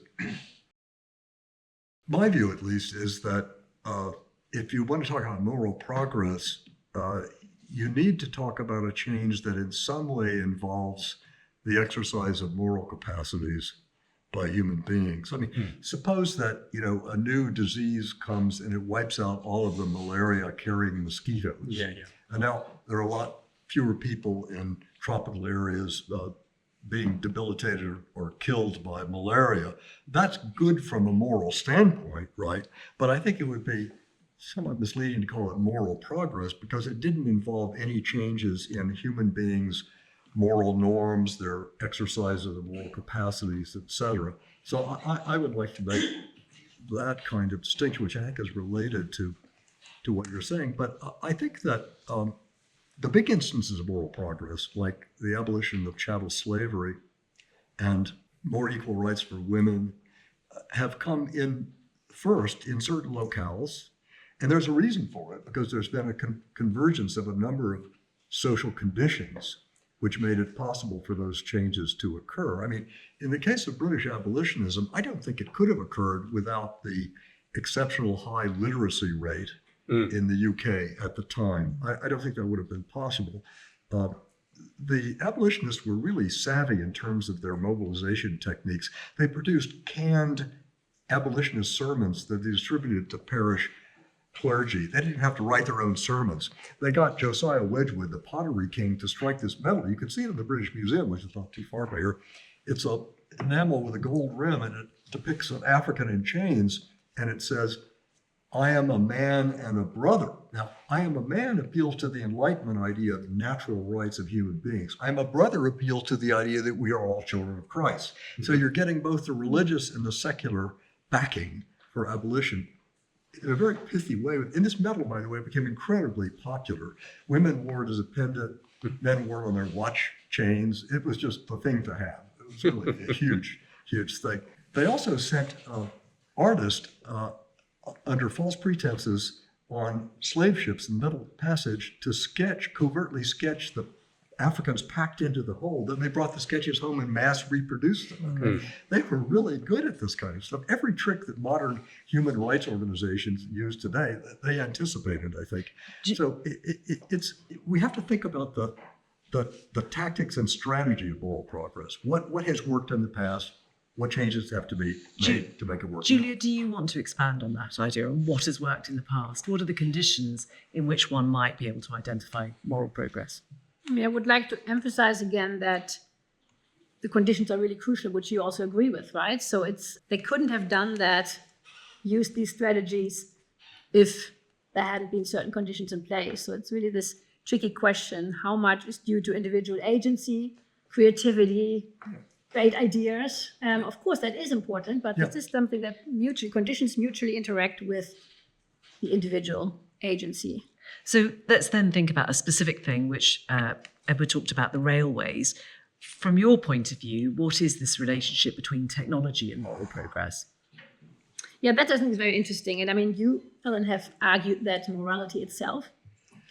my view at least, is that if you want to talk about moral progress, you need to talk about a change that in some way involves the exercise of moral capacities by human beings. I mean, suppose that, a new disease comes and it wipes out all of the malaria-carrying mosquitoes. Yeah. And now there are a lot fewer people in tropical areas being debilitated or killed by malaria. That's good from a moral standpoint, right? But I think it would be somewhat misleading to call it moral progress because it didn't involve any changes in human beings' moral norms, their exercise of the moral capacities, etc. So I would like to make that kind of distinction, which I think is related to what you're saying. But I think that the big instances of moral progress, like the abolition of chattel slavery and more equal rights for women, have come in first in certain locales. And there's a reason for it, because there's been a convergence of a number of social conditions which made it possible for those changes to occur. I mean, in the case of British abolitionism, I don't think it could have occurred without the exceptional high literacy rate in the UK at the time. I don't think that would have been possible. The abolitionists were really savvy in terms of their mobilization techniques. They produced canned abolitionist sermons that they distributed to parish clergy. They didn't have to write their own sermons. They got Josiah Wedgwood, the pottery king, to strike this medal. You can see it in the British Museum, which is not too far from here. It's a enamel with a gold rim, and it depicts an African in chains, and it says, "I am a man and a brother." Now, "I am a man" appeals to the Enlightenment idea of natural rights of human beings. "I am a brother" appeals to the idea that we are all children of Christ. So you're getting both the religious and the secular backing for abolition in a very pithy way. And this medal, by the way, became incredibly popular. Women wore it as a pendant, men wore it on their watch chains. It was just the thing to have. It was really a huge, huge thing. They also sent artists under false pretenses on slave ships in the Middle Passage to covertly sketch the Africans packed into the hold. Then they brought the sketches home and mass reproduced them. Okay? They were really good at this kind of stuff. Every trick that modern human rights organizations use today, they anticipated, I think. So we have to think about the tactics and strategy of moral progress. What has worked in the past? What changes have to be made to make it work? Julia, do you want to expand on that idea, on what has worked in the past? What are the conditions in which one might be able to identify moral progress? I would like to emphasize again that the conditions are really crucial, which you also agree with, right? So they couldn't have done that, used these strategies, if there hadn't been certain conditions in place. So it's really this tricky question: how much is due to individual agency, creativity, great ideas? Of course, that is important, but this is something that conditions mutually interact with the individual agency. So let's then think about a specific thing, which Edward talked about, the railways. From your point of view, what is this relationship between technology and moral progress? Yeah, that I think is very interesting. And I mean, you, Ellen, have argued that morality itself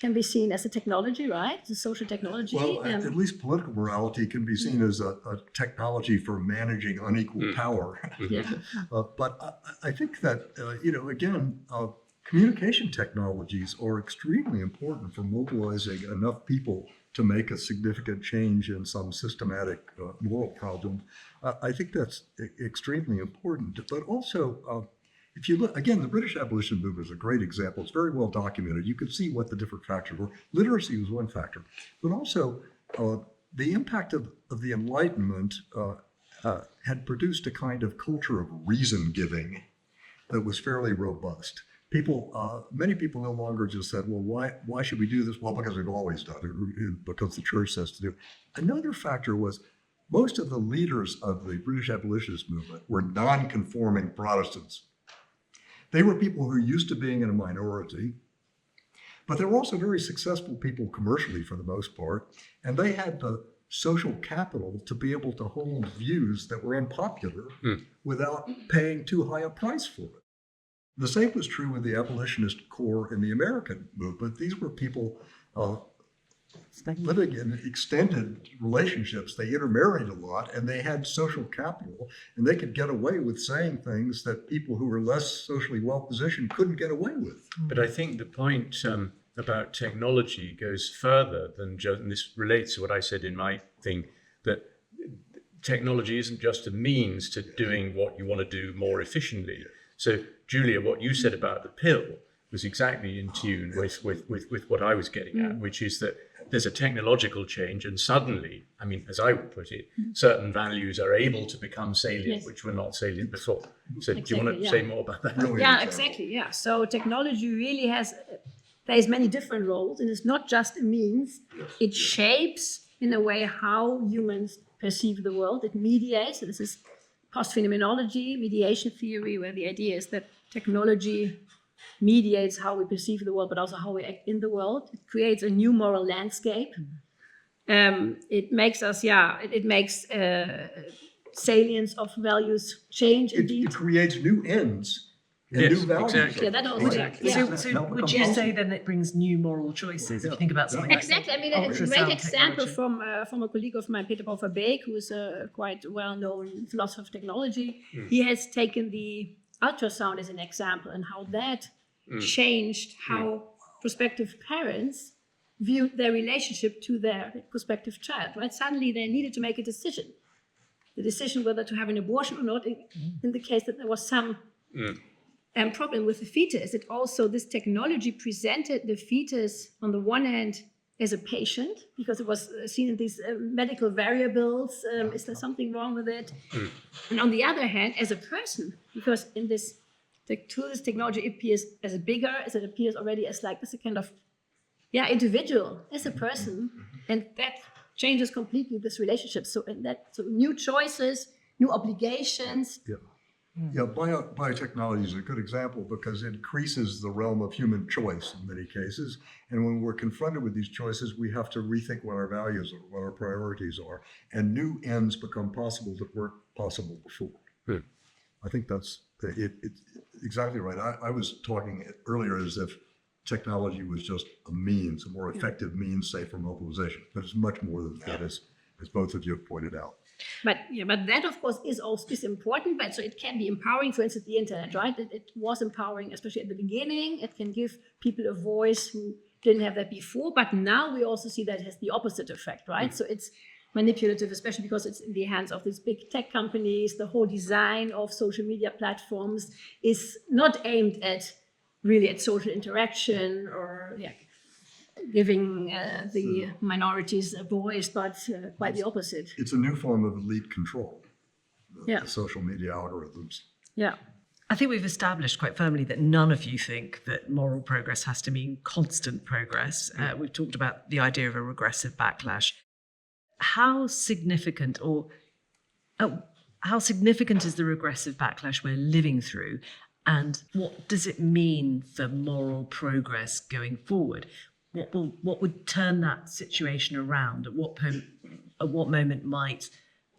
can be seen as a technology, right? It's a social technology. Well, at least political morality can be seen as a technology for managing unequal power. But I think that, again, communication technologies are extremely important for mobilizing enough people to make a significant change in some systematic moral problem. I think that's extremely important. But also, if you look, again, the British abolition movement is a great example. It's very well documented. You can see what the different factors were. Literacy was one factor, but also the impact of the Enlightenment had produced a kind of culture of reason giving that was fairly robust. Many people no longer just said, well, why should we do this? Well, because we've always done it, because the church says to do. Another factor was most of the leaders of the British abolitionist movement were non-conforming Protestants. They were people who are used to being in a minority, but they were also very successful people commercially for the most part, and they had the social capital to be able to hold views that were unpopular without paying too high a price for it. The same was true with the abolitionist core in the American movement. These were people living in extended relationships. They intermarried a lot, and they had social capital, and they could get away with saying things that people who were less socially well-positioned couldn't get away with. But I think the point about technology goes further than just, and this relates to what I said in my thing, that technology isn't just a means to doing what you want to do more efficiently. So, Julia, what you said about the pill was exactly in tune with what I was getting at, which is that there's a technological change, and suddenly, I mean, as I would put it, certain values are able to become salient, which were not salient before. So do you want to say more about that? Exactly. Yeah. So technology really plays many different roles, and it's not just a means. It shapes, in a way, how humans perceive the world. It mediates. So this is post-phenomenology, mediation theory, where the idea is that technology mediates how we perceive the world, but also how we act in the world. It creates a new moral landscape. It makes us, it makes salience of values change. It creates new ends and new values. Exactly. Yeah, that also. Exactly. So would you say then it brings new moral choices? If you think about something Exactly. I mean, a great ultrasound example technology. from a colleague of mine, Peter Verbeek, who is a quite well-known philosopher of technology. He has taken the ultrasound as an example, and how that changed how prospective parents viewed their relationship to their prospective child. Right? Suddenly, they needed to make a decision. The decision whether to have an abortion or not, in the case that there was some problem with the fetus. It also, this technology presented the fetus on the one hand as a patient, because it was seen in these medical variables. Is there something wrong with it? And on the other hand, as a person, because in this technology, it appears as a bigger, as it appears already as like, as a kind of, individual, as a person. And that changes completely this relationship. So new choices, new obligations. Biotechnology is a good example because it increases the realm of human choice in many cases. And when we're confronted with these choices, we have to rethink what our values are, what our priorities are, and new ends become possible that weren't possible before. I think that's it's exactly right. I was talking earlier as if technology was just a means, a more effective means, say, for mobilization, but it's much more than that, as both of you have pointed out. But that of course is important. But so it can be empowering. For instance, the internet, right? It was empowering, especially at the beginning. It can give people a voice who didn't have that before. But now we also see that it has the opposite effect, right? So it's manipulative, especially because it's in the hands of these big tech companies. The whole design of social media platforms is not aimed at social interaction or giving the minorities a voice, but quite the opposite. It's a new form of elite control, the social media algorithms. Yeah. I think we've established quite firmly that none of you think that moral progress has to mean constant progress. We've talked about the idea of a regressive backlash. How significant is the regressive backlash we're living through, and what does it mean for moral progress going forward? What would turn that situation around? At what moment might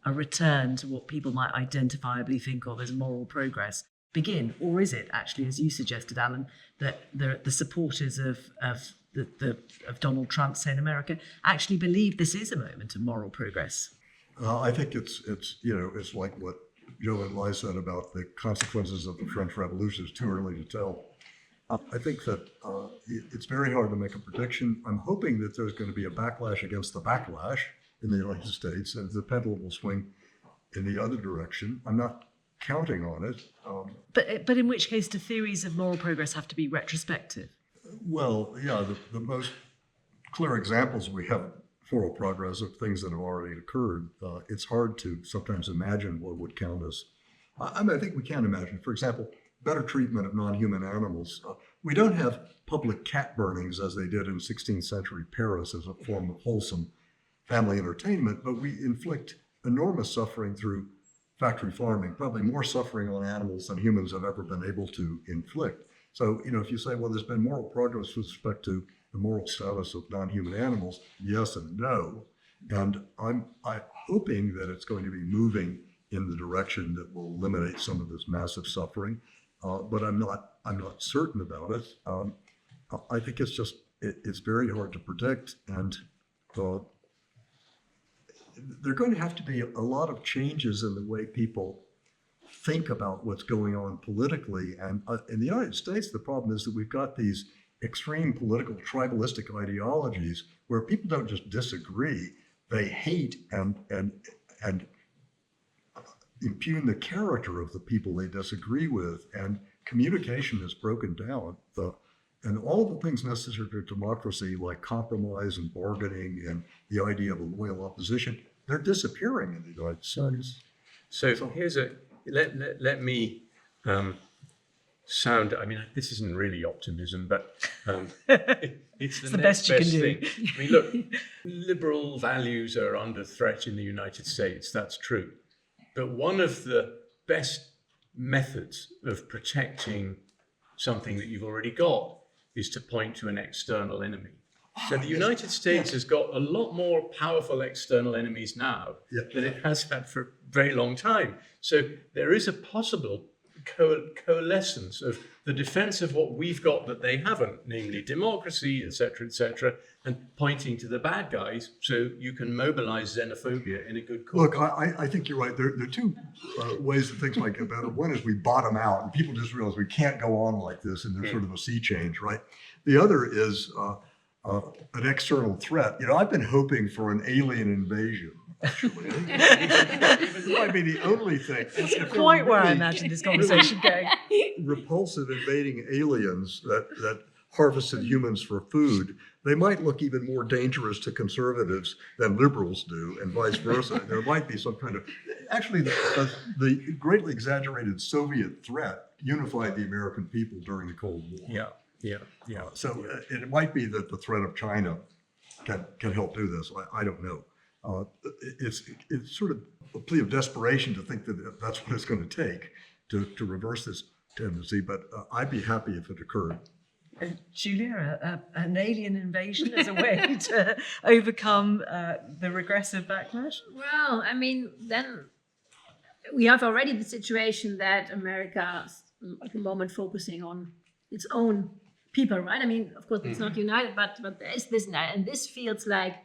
a return to what people might identifiably think of as moral progress begin? Or is it actually, as you suggested, Alan, that the supporters of Donald Trump, say in America, actually believe this is a moment of moral progress? I think it's like what Joe and Lai said about the consequences of the French Revolution. It's too early to tell. I think that it's very hard to make a prediction. I'm hoping that there's going to be a backlash against the backlash in the United States, and the pendulum will swing in the other direction. I'm not counting on it. But in which case do theories of moral progress have to be retrospective? Well, the most clear examples we have moral progress of things that have already occurred, it's hard to sometimes imagine what would count as. I think we can imagine, for example, better treatment of non-human animals. We don't have public cat burnings as they did in 16th century Paris as a form of wholesome family entertainment, but we inflict enormous suffering through factory farming, probably more suffering on animals than humans have ever been able to inflict. So, if you say, well, there's been moral progress with respect to the moral status of non-human animals, yes and no. And I'm hoping that it's going to be moving in the direction that will eliminate some of this massive suffering, but I'm not certain about it. I think it's very hard to predict, and there are going to have to be a lot of changes in the way people think about what's going on politically. And in the United States, the problem is that we've got these extreme political tribalistic ideologies where people don't just disagree, they hate and impugn the character of the people they disagree with, and communication is broken down. And all the things necessary for democracy, like compromise and bargaining and the idea of a loyal opposition, they're disappearing in the United States. So here's let me sound, this isn't really optimism, but it's the next best thing. I mean, look, liberal values are under threat in the United States, that's true. But one of the best methods of protecting something that you've already got is to point to an external enemy. So the United States has got a lot more powerful external enemies now than it has had for a very long time. So there is a possible coalescence of the defense of what we've got that they haven't, namely democracy, etc., and pointing to the bad guys so you can mobilize xenophobia in a good cause. Look, I think you're right. There are two ways that things might get better. One is we bottom out and people just realize we can't go on like this, and there's sort of a sea change, right? The other is an external threat. I've been hoping for an alien invasion. Actually, it might be the only thing. That's quite where I imagine this conversation going. Repulsive invading aliens that harvested humans for food, they might look even more dangerous to conservatives than liberals do, and vice versa. There might be some kind of. Actually, the greatly exaggerated Soviet threat unified the American people during the Cold War. Yeah. So it might be that the threat of China can help do this. I don't know. It's sort of a plea of desperation to think that that's what it's going to take to reverse this tendency, but I'd be happy if it occurred. Julia, an alien invasion as a way to overcome the regressive backlash? Well, then we have already the situation that America is at the moment focusing on its own people, right? Of course, it's not united, but there is this, and this feels like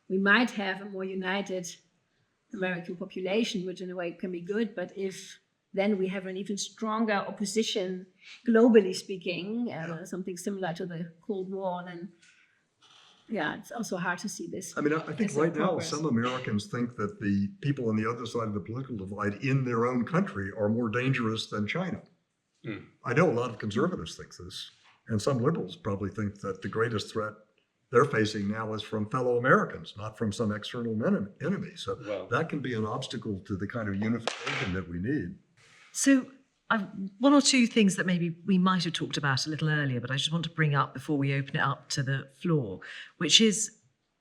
we might have a more united American population, which in a way can be good, but if then we have an even stronger opposition, globally speaking, something similar to the Cold War, then it's also hard to see this. I think right now some Americans think that the people on the other side of the political divide in their own country are more dangerous than China. I know a lot of conservatives think this, and some liberals probably think that the greatest threat they're facing now is from fellow Americans, not from some external enemy. So that can be an obstacle to the kind of unification that we need. So one or two things that maybe we might have talked about a little earlier, but I just want to bring up before we open it up to the floor, which is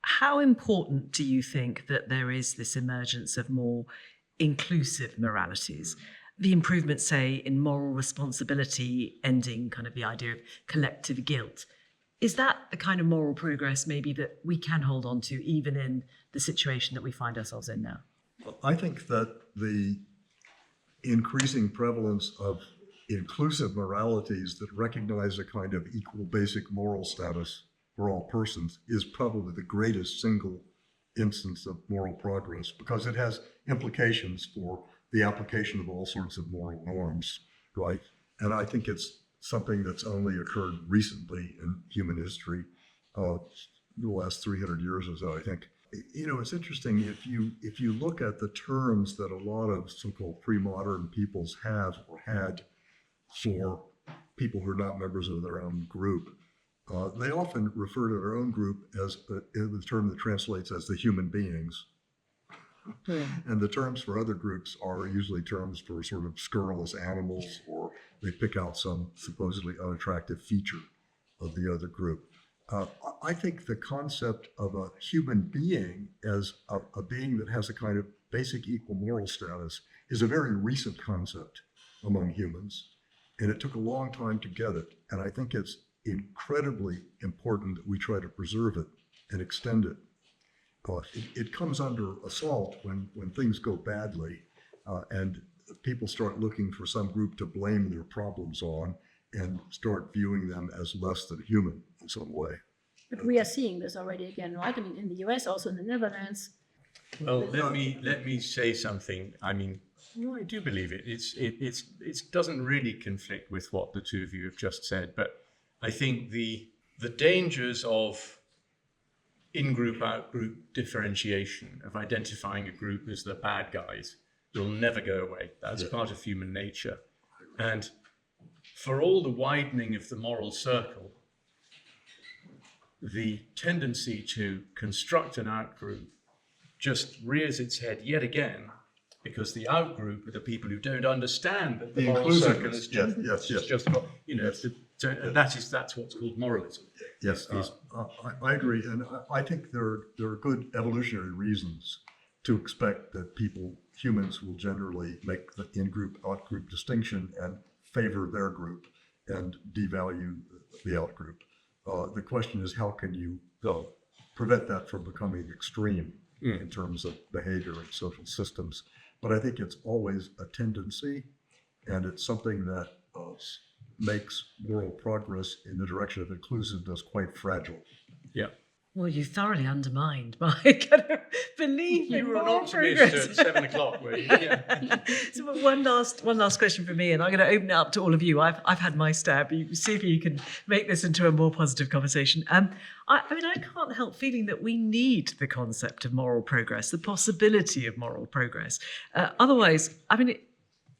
how important do you think that there is this emergence of more inclusive moralities? The improvements, say, in moral responsibility, ending kind of the idea of collective guilt. Is that the kind of moral progress maybe that we can hold on to even in the situation that we find ourselves in now? I think that the increasing prevalence of inclusive moralities that recognize a kind of equal basic moral status for all persons is probably the greatest single instance of moral progress, because it has implications for the application of all sorts of moral norms, right? And I think it's something that's only occurred recently in human history, the last 300 years or so, I think. It's interesting, if you look at the terms that a lot of so-called pre-modern peoples have or had for people who are not members of their own group, they often refer to their own group as the term that translates as the human beings. And the terms for other groups are usually terms for sort of scurrilous animals, or they pick out some supposedly unattractive feature of the other group. I think the concept of a human being as a being that has a kind of basic equal moral status is a very recent concept among humans, and it took a long time to get it. And I think it's incredibly important that we try to preserve it and extend it. It comes under assault when things go badly and people start looking for some group to blame their problems on and start viewing them as less than human in some way. But we are seeing this already again, right? I mean, in the US, also in the Netherlands. Well, let me say something. I mean, I do believe it. It doesn't really conflict with what the two of you have just said, but I think the dangers of in-group, out-group differentiation, of identifying a group as the bad guys, will never go away. That's part of human nature. And for all the widening of the moral circle, the tendency to construct an out-group just rears its head yet again, because the out-group are the people who don't understand that the moral circle is just got, that's what's called moralism. Yes, I agree, and I think there are good evolutionary reasons to expect that humans will generally make the in-group, out-group distinction and favor their group and devalue the out-group. The question is, how can you prevent that from becoming extreme in terms of behavior and social systems? But I think it's always a tendency, and it's something that makes moral progress in the direction of inclusiveness quite fragile. Yeah. Well, you thoroughly undermined my kind of belief in You were an moral optimist progress. at 7 o'clock, were you? Yeah. So one last question from me, and I'm going to open it up to all of you. I've had my stab. You see if you can make this into a more positive conversation. I mean, I can't help feeling that we need the concept of moral progress, the possibility of moral progress. Otherwise, I mean,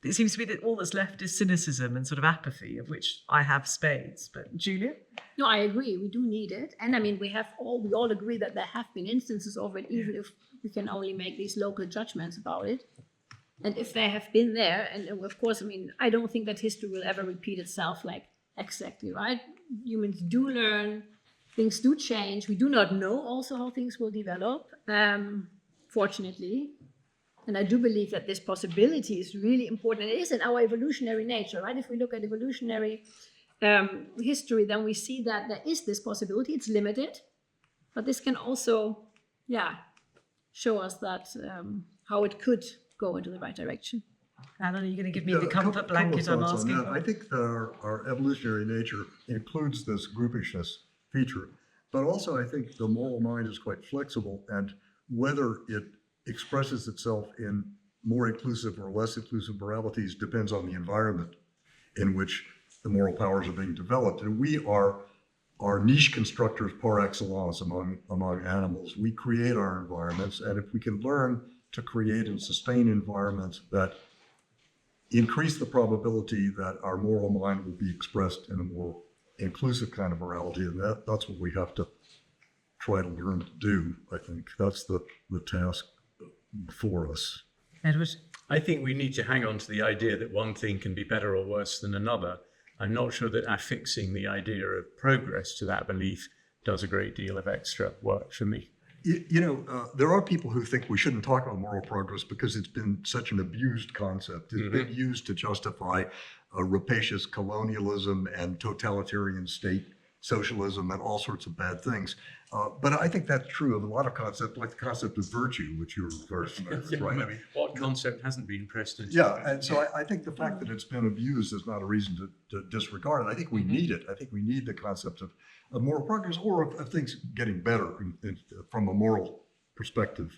it seems to be that all that's left is cynicism and sort of apathy, of which I have spades. But Julia? No, I agree. We do need it. And I mean, we all agree that there have been instances of it, even if we can only make these local judgments about it. And if they have been there, and of course, I mean, I don't think that history will ever repeat itself like exactly, right? Humans do learn, things do change. We do not know also how things will develop, fortunately. And I do believe that this possibility is really important. It is in our evolutionary nature, right? If we look at evolutionary history, then we see that there is this possibility. It's limited, but this can also, show us that how it could go into the right direction. Alan, are you going to give me the comfort blanket I'm asking for? I think that our evolutionary nature includes this groupishness feature, but also I think the moral mind is quite flexible, and whether it expresses itself in more inclusive or less inclusive moralities depends on the environment in which the moral powers are being developed. And we are niche constructors par excellence among animals. We create our environments, and if we can learn to create and sustain environments that increase the probability that our moral mind will be expressed in a more inclusive kind of morality, and that's what we have to try to learn to do. I think that's the task before us. Edward? I think we need to hang on to the idea that one thing can be better or worse than another. I'm not sure that affixing the idea of progress to that belief does a great deal of extra work for me. There are people who think we shouldn't talk about moral progress because it's been such an abused concept. It's been used to justify rapacious colonialism and totalitarian state socialism and all sorts of bad things. But I think that's true of a lot of concepts, like the concept of virtue, which you're very familiar with, right? I mean, what concept hasn't been pressed into? Yeah, and so I think the fact that it's been abused is not a reason to disregard it. I think we need it. I think we need the concept of moral progress, or of things getting better from a moral perspective.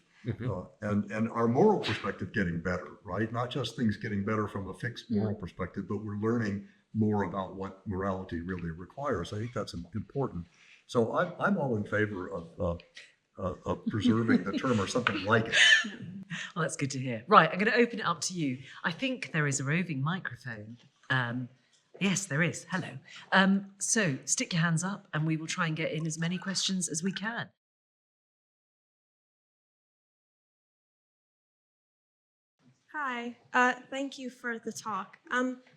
And our moral perspective getting better, right? Not just things getting better from a fixed moral perspective, but we're learning more about what morality really requires. I think that's important. So I'm all in favor of preserving the term or something like it. Well, that's good to hear. Right, I'm going to open it up to you. I think there is a roving microphone Yes, there is. Hello. So stick your hands up and we will try and get in as many questions as we can. Hi, thank you for the talk.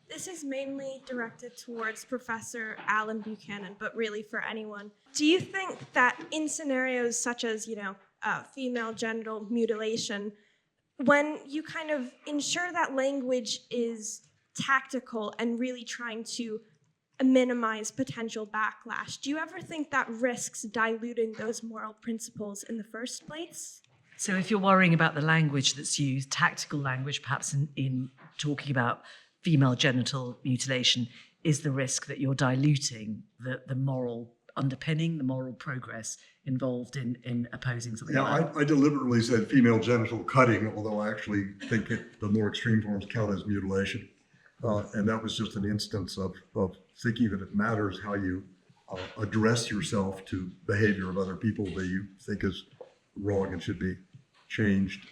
This is mainly directed towards Professor Allen Buchanan, but really for anyone. Do you think that in scenarios such as, female genital mutilation, when you kind of ensure that language is tactical and really trying to minimize potential backlash, do you ever think that risks diluting those moral principles in the first place? So if you're worrying about the language that's used, tactical language, perhaps in talking about female genital mutilation, is the risk that you're diluting the moral underpinning, the moral progress involved in opposing something like that? I deliberately said female genital cutting, although I actually think the more extreme forms count as mutilation. And that was just an instance of thinking that it matters how you address yourself to behavior of other people that you think is wrong and should be changed.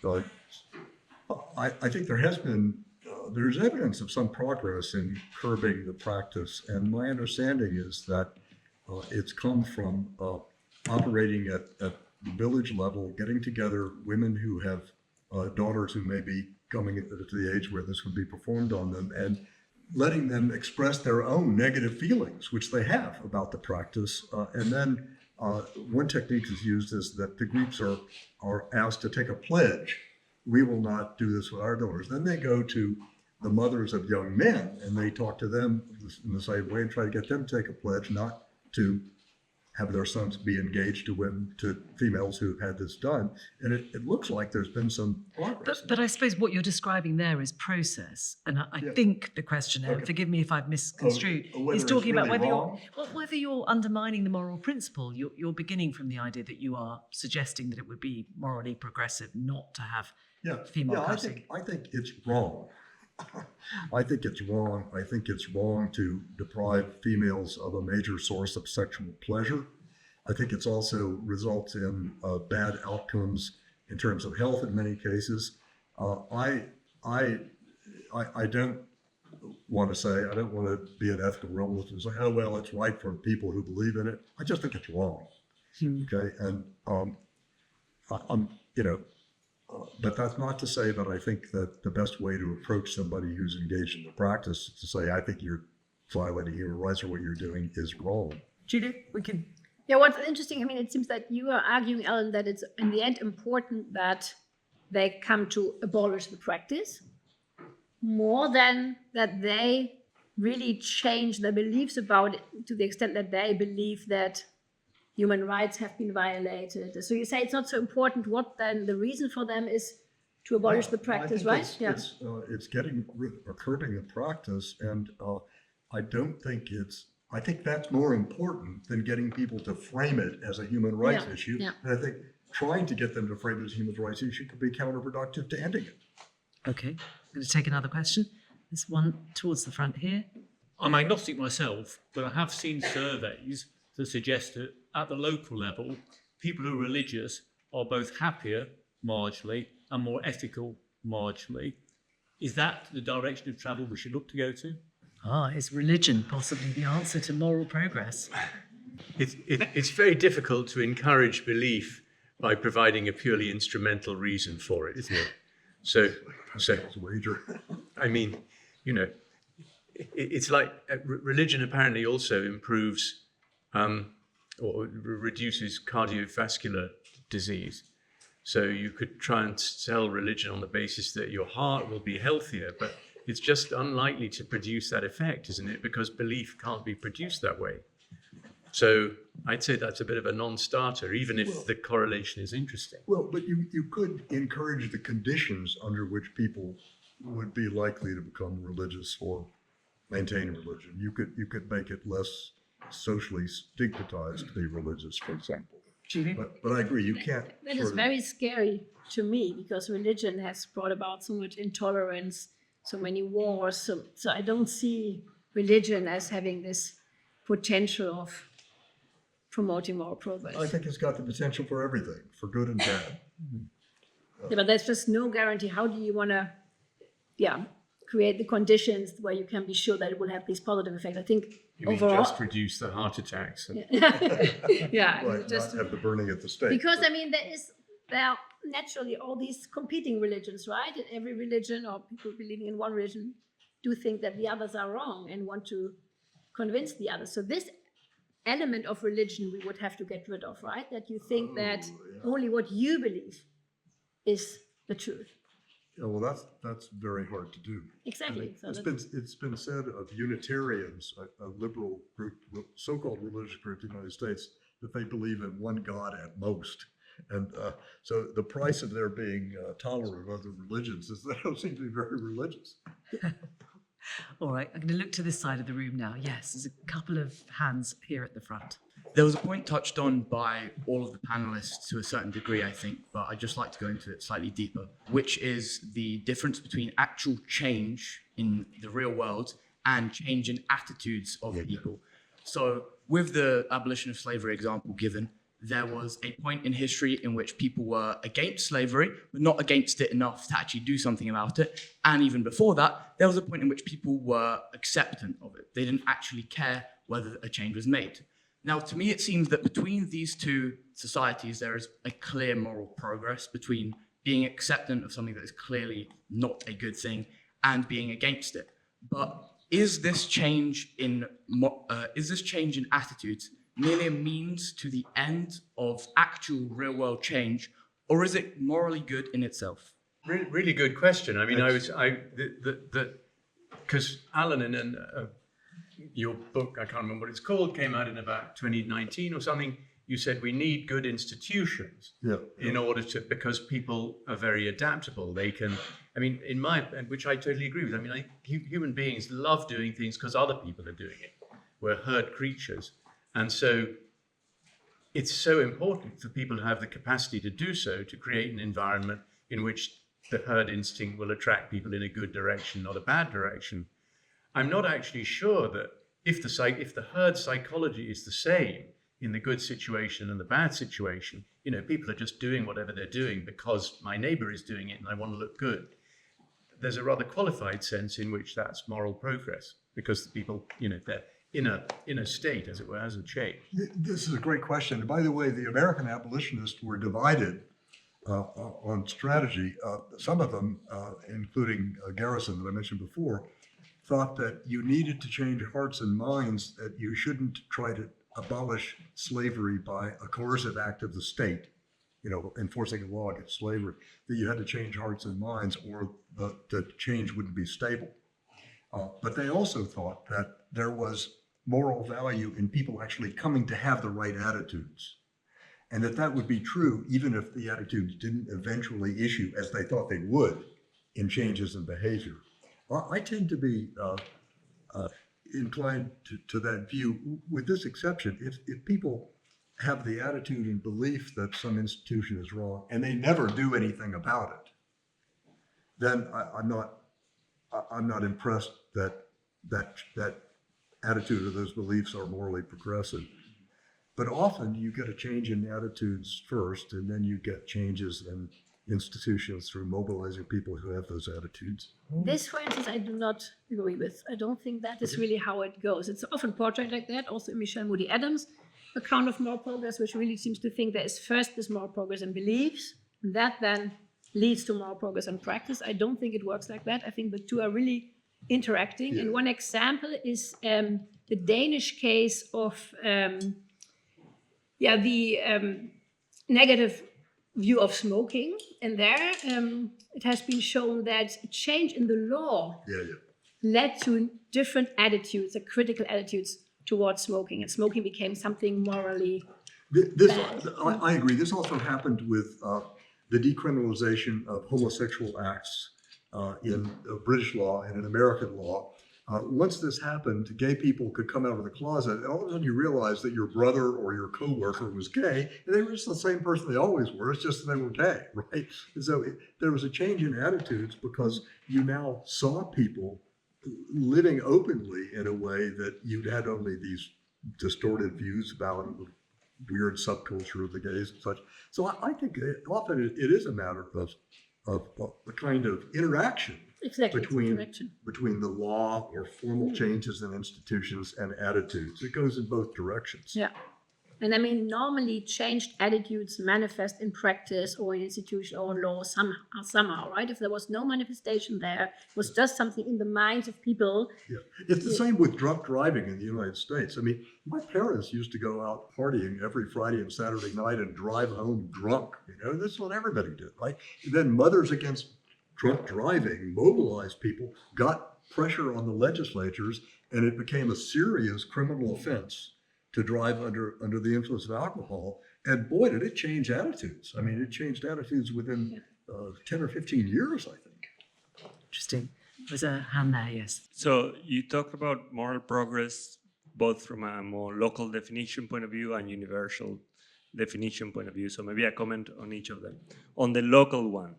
I think there's evidence of some progress in curbing the practice, and my understanding is that it's come from operating at the village level, getting together women who have daughters who may be coming to the age where this would be performed on them, and letting them express their own negative feelings, which they have about the practice, and then one technique is used is that the groups are asked to take a pledge. We will not do this with our daughters. Then they go to the mothers of young men and they talk to them in the same way and try to get them to take a pledge not to have their sons be engaged to females who have had this done. And it looks like there's been some progress. But I suppose what you're describing there is process. And I think the questioner, Okay. forgive me if I've misconstrued, is talking about whether you're undermining the moral principle. You're beginning from the idea that you are suggesting that it would be morally progressive not to have female cutting. I think it's wrong. I think it's wrong. I think it's wrong to deprive females of a major source of sexual pleasure. I think it's also results in bad outcomes in terms of health in many cases. I don't want to be an ethical realist and say, oh, well, it's right for people who believe in it. I just think it's wrong. Okay. And but that's not to say that I think that the best way to approach somebody who's engaged in the practice is to say, I think you're violating human rights or what you're doing is wrong. Julia, we can... Yeah, what's interesting, it seems that you are arguing, Alan, that it's in the end important that they come to abolish the practice more than that they really change their beliefs about it to the extent that they believe that human rights have been violated. So you say it's not so important what then the reason for them is to abolish the practice, right? It's getting rid or curbing the practice, and I think that's more important than getting people to frame it as a human rights issue. Yeah. And I think trying to get them to frame it as a human rights issue could be counterproductive to ending it. Okay, I'm going to take another question. There's one towards the front here. I'm agnostic myself, but I have seen surveys that suggest that at the local level, people who are religious are both happier marginally and more ethical marginally. Is that the direction of travel we should look to go to? Is religion possibly the answer to moral progress? It's very difficult to encourage belief by providing a purely instrumental reason for it, isn't it? So I mean, it's like religion apparently also improves or reduces cardiovascular disease. So you could try and sell religion on the basis that your heart will be healthier, but it's just unlikely to produce that effect, isn't it? Because belief can't be produced that way. So I'd say that's a bit of a non-starter, even if the correlation is interesting. Well, but you could encourage the conditions under which people would be likely to become religious or maintain religion. You could make it less socially stigmatized to be religious, for example. But I agree, you can't. That is very scary to me because religion has brought about so much intolerance, so many wars. So I don't see religion as having this potential of promoting moral progress. I think it's got the potential for everything, for good and bad. Yeah, but there's just no guarantee. How do you want to, create the conditions where you can be sure that it will have this positive effect. I think You mean overall, just reduce the heart attacks? yeah, Right, just not have the burning at the stake. because I mean there are naturally all these competing religions, right? And every religion or people believing in one religion do think that the others are wrong and want to convince the others. So this element of religion we would have to get rid of, right? That you think that only what you believe is the truth. Yeah, well, that's very hard to do. Exactly. So It's been said of Unitarians, a liberal group, so-called religious group in the United States, that they believe in one God at most. And so the price of their being tolerant of other religions is they don't seem to be very religious. All right, I'm going to look to this side of the room now. Yes, there's a couple of hands here at the front. There was a point touched on by all of the panelists to a certain degree, I think, but I'd just like to go into it slightly deeper, which is the difference between actual change in the real world and change in attitudes of people. So with the abolition of slavery example given, there was a point in history in which people were against slavery, but not against it enough to actually do something about it. And even before that, there was a point in which people were acceptant of it. They didn't actually care whether a change was made. Now, to me, it seems that between these two societies, there is a clear moral progress between being acceptant of something that is clearly not a good thing and being against it. But is this change in attitudes merely a means to the end of actual real-world change, or is it morally good in itself? Really good question. I mean, because Alan in your book, I can't remember what it's called, came out in about 2019 or something. You said we need good institutions in order to, because people are very adaptable. They can, I mean, which I totally agree with. I mean, human beings love doing things because other people are doing it. We're herd creatures. And so it's so important for people to have the capacity to do so, to create an environment in which the herd instinct will attract people in a good direction, not a bad direction. I'm not actually sure that if the herd psychology is the same in the good situation and the bad situation, you know, people are just doing whatever they're doing because my neighbor is doing it and I want to look good. There's a rather qualified sense in which that's moral progress, because the people, you know, they're in a state, as it were, as a change. This is a great question. And by the way, the American abolitionists were divided on strategy. Some of them, including Garrison that I mentioned before, thought that you needed to change hearts and minds, that you shouldn't try to abolish slavery by a coercive act of the state, you know, enforcing a law against slavery, that you had to change hearts and minds or the change wouldn't be stable. But they also thought that there was moral value in people actually coming to have the right attitudes, and that would be true even if the attitudes didn't eventually issue, as they thought they would, in changes in behavior. I tend to be inclined to that view, with this exception. If people have the attitude and belief that some institution is wrong and they never do anything about it, then I'm not impressed that attitude or those beliefs are morally progressive. But often you get a change in attitudes first, and then you get changes in institutions through mobilizing people who have those attitudes. this, for instance, I do not agree with. I don't think that is really how it goes. It's often portrayed like that, also in Michelle Moody Adams' account of moral progress, which really seems to think there is first this moral progress in beliefs, and that then leads to moral progress in practice. I don't think it works like that. I think the two are really interacting. And one example is the Danish case of the negative view of smoking. And there it has been shown that a change in the law led to different attitudes, critical attitudes towards smoking. And smoking became something morally bad. I agree. This also happened with the decriminalization of homosexual acts in British law and in American law. Once this happened, gay people could come out of the closet, and all of a sudden you realize that your brother or your coworker was gay, and they were just the same person they always were. It's just that they were gay, right? And so there was a change in attitudes because you now saw people living openly in a way that you'd had only these distorted views about weird subculture of the gays and such. So I think often it is a matter the kind of interaction Exactly. between the law or formal changes in institutions and attitudes. It goes in both directions. Yeah. And I mean, normally changed attitudes manifest in practice or in institution or law somehow, right? If there was no manifestation there, it was just something in the minds of people. Yeah. It's the same with drunk driving in the United States. I mean, my parents used to go out partying every Friday and Saturday night and drive home drunk. You know, that's what everybody did, right? And then Mothers Against Drunk Driving mobilized people, got pressure on the legislatures, and it became a serious criminal offense to drive under the influence of alcohol. And boy, did it change attitudes. I mean, it changed attitudes within 10 or 15 years, I think. Interesting. There's a hand there, yes. So you talked about moral progress, both from a more local definition point of view and universal definition point of view. So maybe a comment on each of them. On the local one,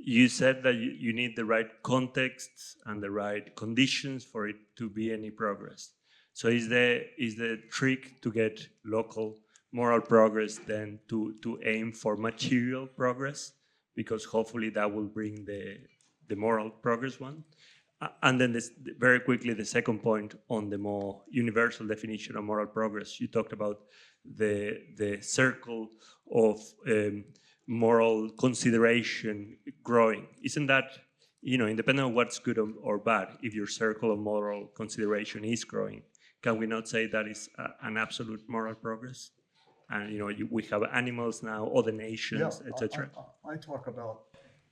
you said that you need the right context and the right conditions for it to be any progress. So is the trick to get local moral progress then to aim for material progress? Because hopefully that will bring the moral progress one. And then very quickly, the second point on the more universal definition of moral progress, you talked about the circle of moral consideration growing. Isn't that, independent of what's good or bad, if your circle of moral consideration is growing, can we not say that is an absolute moral progress? And we have animals now, other nations, etc. I talk about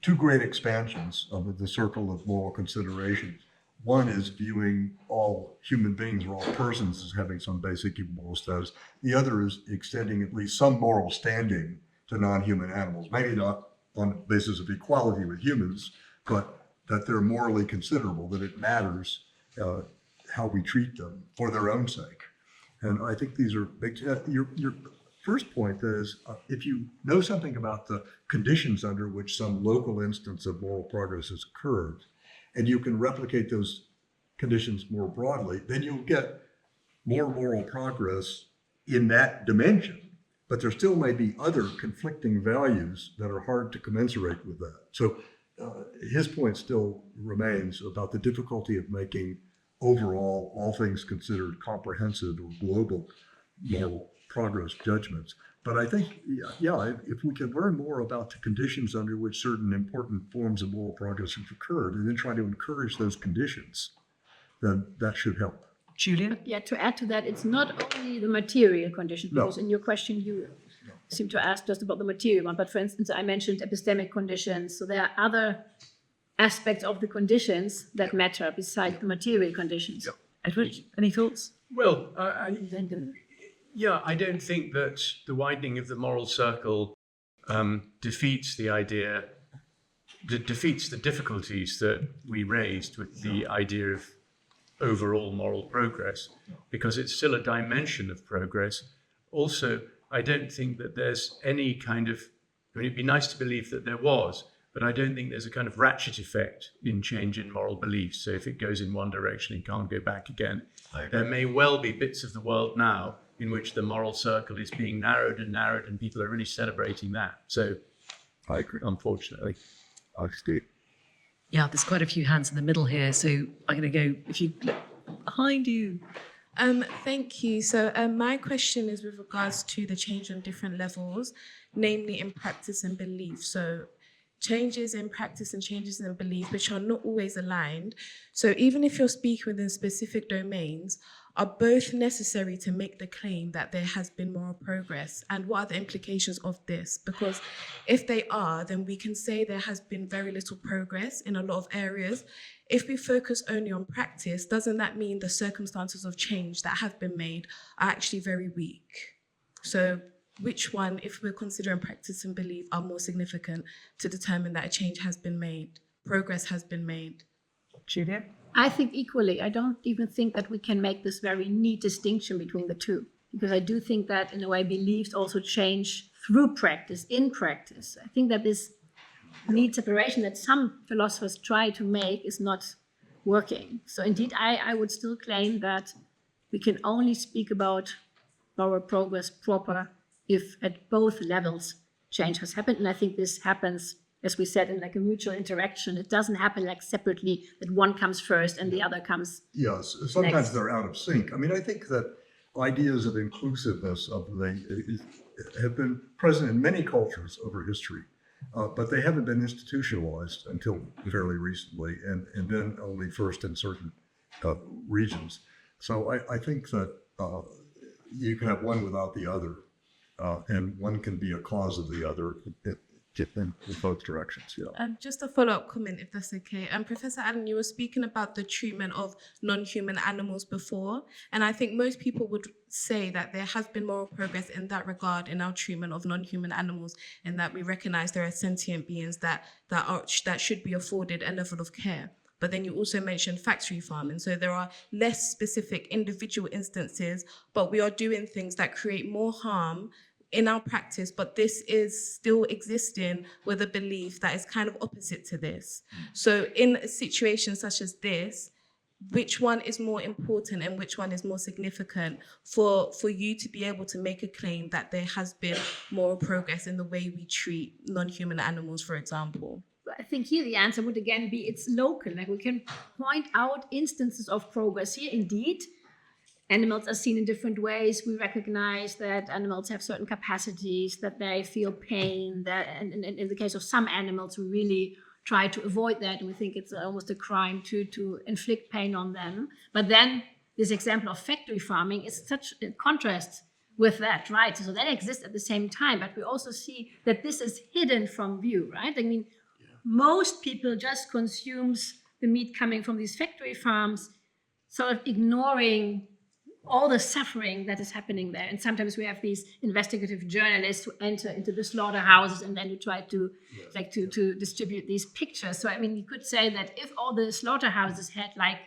two great expansions of the circle of moral consideration. One is viewing all human beings or all persons as having some basic moral status. The other is extending at least some moral standing to non-human animals, maybe not on the basis of equality with humans, but that they're morally considerable, that it matters how we treat them for their own sake. And I think these are big. Your first point is, if you know something about the conditions under which some local instance of moral progress has occurred, and you can replicate those conditions more broadly, then you'll get more moral progress in that dimension. But there still may be other conflicting values that are hard to commensurate with that. So his point still remains about the difficulty of making overall, all things considered, comprehensive or global moral progress judgments. But I think, if we can learn more about the conditions under which certain important forms of moral progress have occurred, and then try to encourage those conditions, then that should help. Julia? Yeah, to add to that, it's not only the material conditions, No. because in your question you seem to ask just about the material one, but for instance, I mentioned epistemic conditions, so there are other aspects of the conditions that matter besides the material conditions. Yep. Edward, any thoughts? Well, I don't think that the widening of the moral circle defeats the difficulties that we raised with the idea of overall moral progress, because it's still a dimension of progress. Also, I don't think that there's any kind of, it'd be nice to believe that there was, but I don't think there's a kind of ratchet effect in change in moral beliefs. So if it goes in one direction, it can't go back again. There may well be bits of the world now in which the moral circle is being narrowed, and people are really celebrating that. So I agree. Unfortunately. Steve. Yeah, there's quite a few hands in the middle here, so I'm going to go, if you look behind you. Thank you. So my question is with regards to the change on different levels, namely in practice and belief. So changes in practice and changes in belief, which are not always aligned. So even if you're speaking within specific domains, are both necessary to make the claim that there has been moral progress? And what are the implications of this? Because if they are, then we can say there has been very little progress in a lot of areas. If we focus only on practice, doesn't that mean the circumstances of change that have been made are actually very weak? So which one, if we're considering practice and belief, are more significant to determine that a change has been made, progress has been made? Julia? I think equally. I don't even think that we can make this very neat distinction between the two, because I do think that in a way beliefs also change through practice, in practice. I think that this neat separation that some philosophers try to make is not working. So indeed, I would still claim that we can only speak about moral progress proper if at both levels change has happened. And I think this happens as we said, in like a mutual interaction. It doesn't happen like separately, that one comes first and the other comes Yes, sometimes next. they're out of sync. I mean, I think that ideas of inclusiveness have been present in many cultures over history, but they haven't been institutionalized until fairly recently, and then only first in certain regions. So I think that you can have one without the other, and one can be a cause of the other in both directions. Yeah. Just a follow-up comment, if that's okay. Professor Allen, you were speaking about the treatment of non-human animals before, and I think most people would say that there has been moral progress in that regard in our treatment of non-human animals, and that we recognize there are sentient beings that should be afforded a level of care. But then you also mentioned factory farming. So there are less specific individual instances, but we are doing things that create more harm in our practice, but this is still existing with a belief that is kind of opposite to this. So in a situation such as this, which one is more important and which one is more significant for you to be able to make a claim that there has been moral progress in the way we treat non-human animals, for example? I think here the answer would again be it's local. Like we can point out instances of progress here. Indeed, animals are seen in different ways. We recognize that animals have certain capacities, that they feel pain, that and in the case of some animals, we really try to avoid that. And we think it's almost a crime to inflict pain on them. But then this example of factory farming is such a contrast with that, right? So that exists at the same time, but we also see that this is hidden from view, right? I mean, most people just consumes the meat coming from these factory farms, sort of ignoring all the suffering that is happening there. And sometimes we have these investigative journalists who enter into the slaughterhouses and then you try to to distribute these pictures. So I mean, you could say that if all the slaughterhouses had like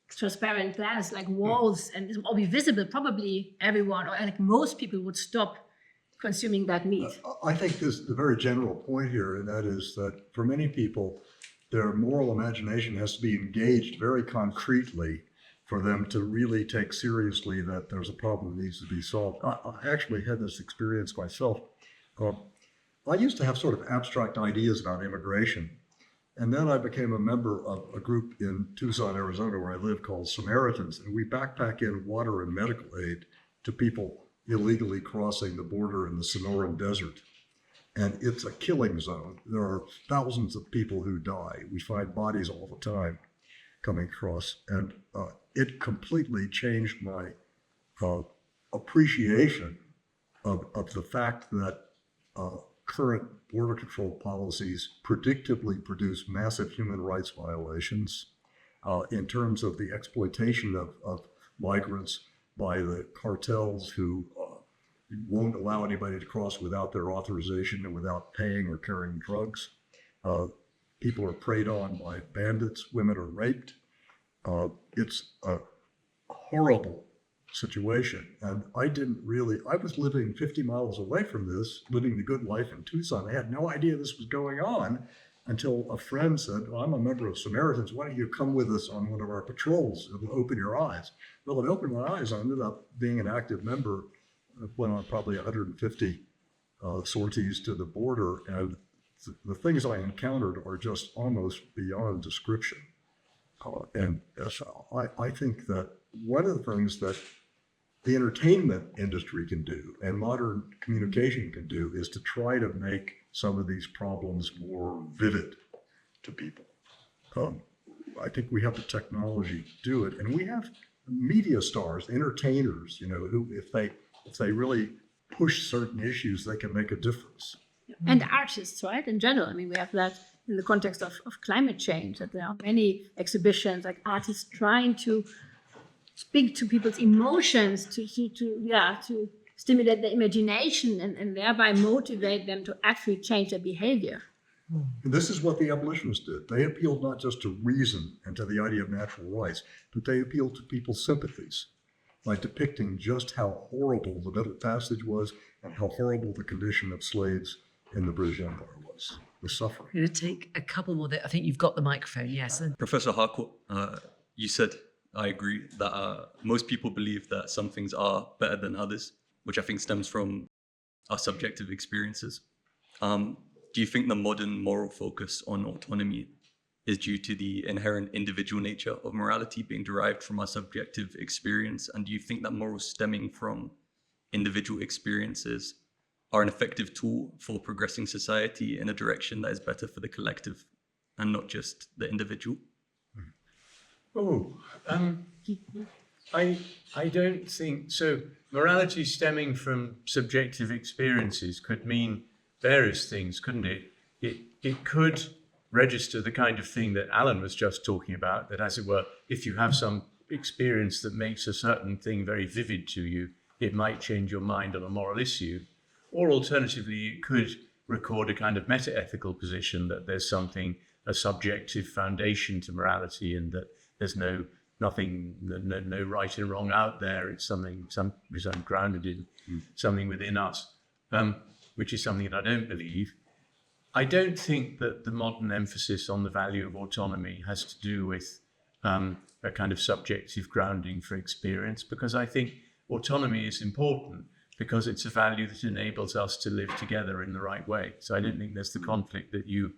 transparent glass, like walls, and it would all be visible, probably everyone or like most people would stop consuming that meat. I think there's the very general point here, and that is that for many people, their moral imagination has to be engaged very concretely for them to really take seriously that there's a problem that needs to be solved. I actually had this experience myself. I used to have sort of abstract ideas about immigration, and then I became a member of a group in Tucson, Arizona, where I live, called Samaritans, and we backpack in water and medical aid to people illegally crossing the border in the Sonoran Desert. And it's a killing zone. There are thousands of people who die. We find bodies all the time coming across. And it completely changed my appreciation of the fact that current border control policies predictably produce massive human rights violations in terms of the exploitation of migrants by the cartels who won't allow anybody to cross without their authorization and without paying or carrying drugs. People are preyed on by bandits, women are raped. It's a horrible situation. And I was living 50 miles away from this, living the good life in Tucson. I had no idea this was going on until a friend said, well, I'm a member of Samaritans. Why don't you come with us on one of our patrols? It'll open your eyes. Well, it opened my eyes. I ended up being an active member. I went on probably 150 sorties to the border, and the things I encountered are just almost beyond description. And so I think that one of the things that the entertainment industry can do and modern communication can do is to try to make some of these problems more vivid to people. I think we have the technology to do it, and we have media stars, entertainers, who if they really push certain issues, they can make a difference. And artists, right? In general, I mean, we have that in the context of climate change, that there are many exhibitions, like artists trying to speak to people's emotions, to stimulate their imagination and thereby motivate them to actually change their behavior. And this is what the abolitionists did. They appealed not just to reason and to the idea of natural rights, but they appealed to people's sympathies by depicting just how horrible the Middle Passage was and how horrible the condition of slaves in the British Empire was, the suffering. I'm going to take a couple more. I think you've got the microphone, yes. Professor Harcourt, you said, I agree, that most people believe that some things are better than others, which I think stems from our subjective experiences. do you think the modern moral focus on autonomy is due to the inherent individual nature of morality being derived from our subjective experience? And do you think that morals stemming from individual experiences are an effective tool for progressing society in a direction that is better for the collective and not just the individual? I don't think so. Morality stemming from subjective experiences could mean various things, couldn't it? It could register the kind of thing that Alan was just talking about, that, as it were, if you have some experience that makes a certain thing very vivid to you, it might change your mind on a moral issue. Or alternatively, it could record a kind of meta-ethical position that there's something, a subjective foundation to morality, and that there's no right and wrong out there. It's something grounded in something within us, which is something that I don't believe. I don't think that the modern emphasis on the value of autonomy has to do with a kind of subjective grounding for experience, because I think autonomy is important because it's a value that enables us to live together in the right way. So I don't think there's the conflict that you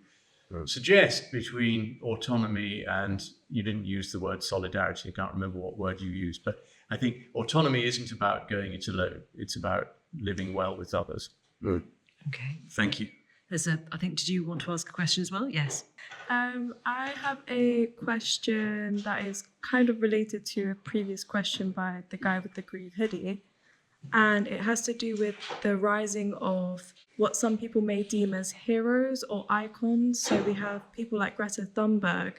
suggest between autonomy and, you didn't use the word solidarity, I can't remember what word you used, but I think autonomy isn't about going it alone. It's about living well with others. Good. Okay. Thank you. I think, did you want to ask a question as well? Yes. I have a question that is kind of related to a previous question by the guy with the green hoodie. And it has to do with the rising of what some people may deem as heroes or icons. So we have people like Greta Thunberg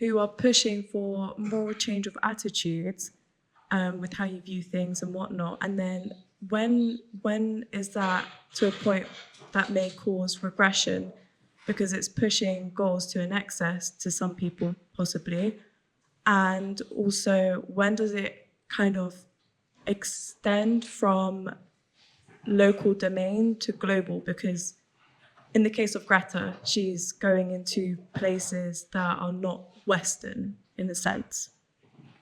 who are pushing for moral change of attitudes with how you view things and whatnot. And then when is that to a point that may cause regression because it's pushing goals to an excess to some people, possibly? And also, when does it kind of extend from local domain to global? Because in the case of Greta, she's going into places that are not Western in a sense.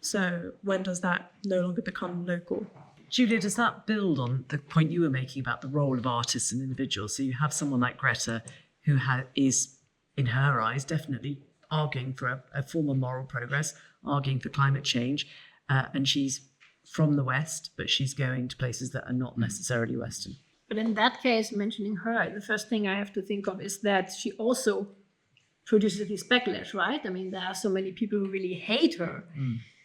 So when does that no longer become local? Julia, does that build on the point you were making about the role of artists and individuals? So you have someone like Greta who is, in her eyes, definitely arguing for a form of moral progress, arguing for climate change, and she's from the West, but she's going to places that are not necessarily Western. But in that case, mentioning her, the first thing I have to think of is that she also produces this backlash, right? I mean, there are so many people who really hate her.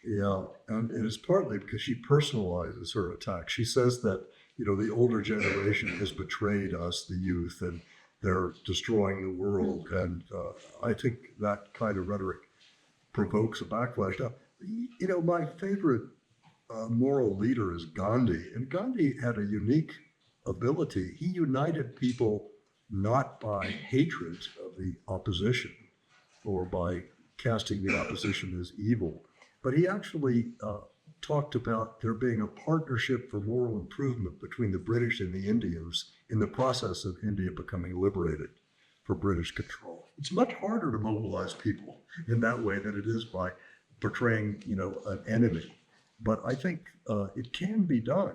Yeah, and it's partly because she personalizes her attack. She says that, the older generation has betrayed us, the youth, and they're destroying the world. And I think that kind of rhetoric provokes a backlash. Now, my favorite moral leader is Gandhi, and Gandhi had a unique ability. He united people not by hatred of the opposition or by casting the opposition as evil, but he actually talked about there being a partnership for moral improvement between the British and the Indians in the process of India becoming liberated for British control. It's much harder to mobilize people in that way than it is by portraying, an enemy. But I think it can be done.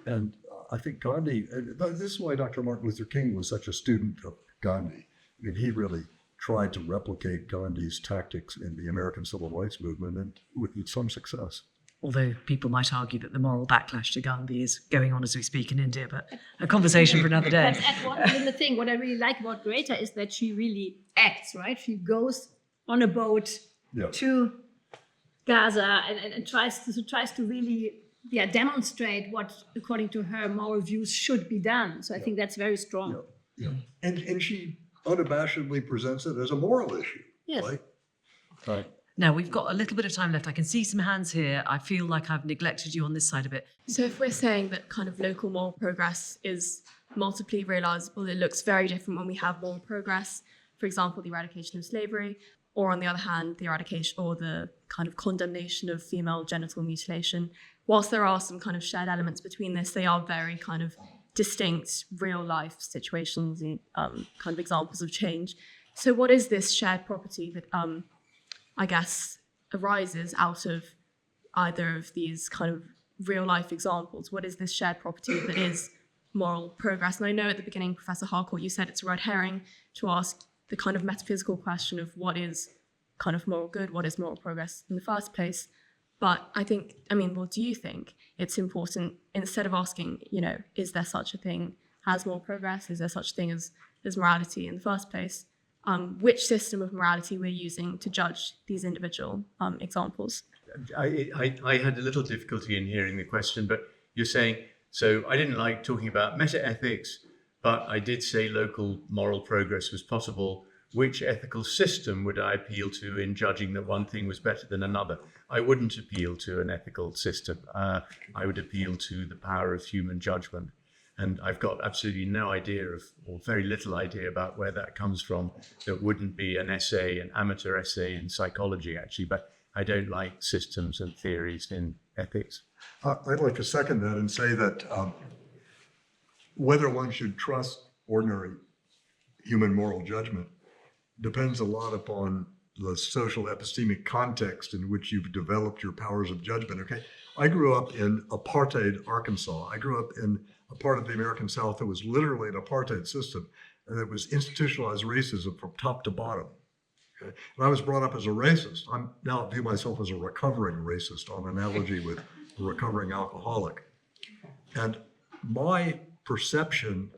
And I think Gandhi, this is why Dr. Martin Luther King was such a student of Gandhi. I mean, he really tried to replicate Gandhi's tactics in the American Civil Rights Movement, and with some success. Although people might argue that the moral backlash to Gandhi is going on as we speak in India, but a conversation for another day. Let's add one little thing. What I really like about Greta is that she really acts, right? She goes on a boat to Gaza and tries to really demonstrate what, according to her, moral views should be done. So I think that's very strong. Yeah. And she unabashedly presents it as a moral issue. Yes. Right. Now, we've got a little bit of time left. I can see some hands here. I feel like I've neglected you on this side of it. So if we're saying that kind of local moral progress is multiply realizable, it looks very different when we have moral progress, for example, the eradication of slavery, or on the other hand, the eradication or the kind of condemnation of female genital mutilation. Whilst there are some kind of shared elements between this, they are very kind of distinct real life situations and kind of examples of change. So what is this shared property that I guess arises out of either of these kind of real life examples? What is this shared property that is moral progress? And I know at the beginning, Professor Harcourt, you said it's a red herring to ask the kind of metaphysical question of what is kind of moral good, what is moral progress in the first place. But I think, what do you think it's important, instead of asking, is there such a thing as moral progress? Is there such a thing as morality in the first place? Which system of morality we're using to judge these individual examples? I had a little difficulty in hearing the question, but you're saying, so I didn't like talking about meta-ethics, but I did say local moral progress was possible. Which ethical system would I appeal to in judging that one thing was better than another? I wouldn't appeal to an ethical system. I would appeal to the power of human judgment. And I've got absolutely no idea or very little idea about where that comes from. That wouldn't be an amateur essay in psychology, actually, but I don't like systems and theories in ethics. I'd like to second that and say that whether one should trust ordinary human moral judgment depends a lot upon the social epistemic context in which you've developed your powers of judgment, okay? I grew up in apartheid Arkansas. I grew up in a part of the American South that was literally an apartheid system, and it was institutionalized racism from top to bottom. Okay? And I was brought up as a racist. I now view myself as a recovering racist, on analogy with a recovering alcoholic. And my perception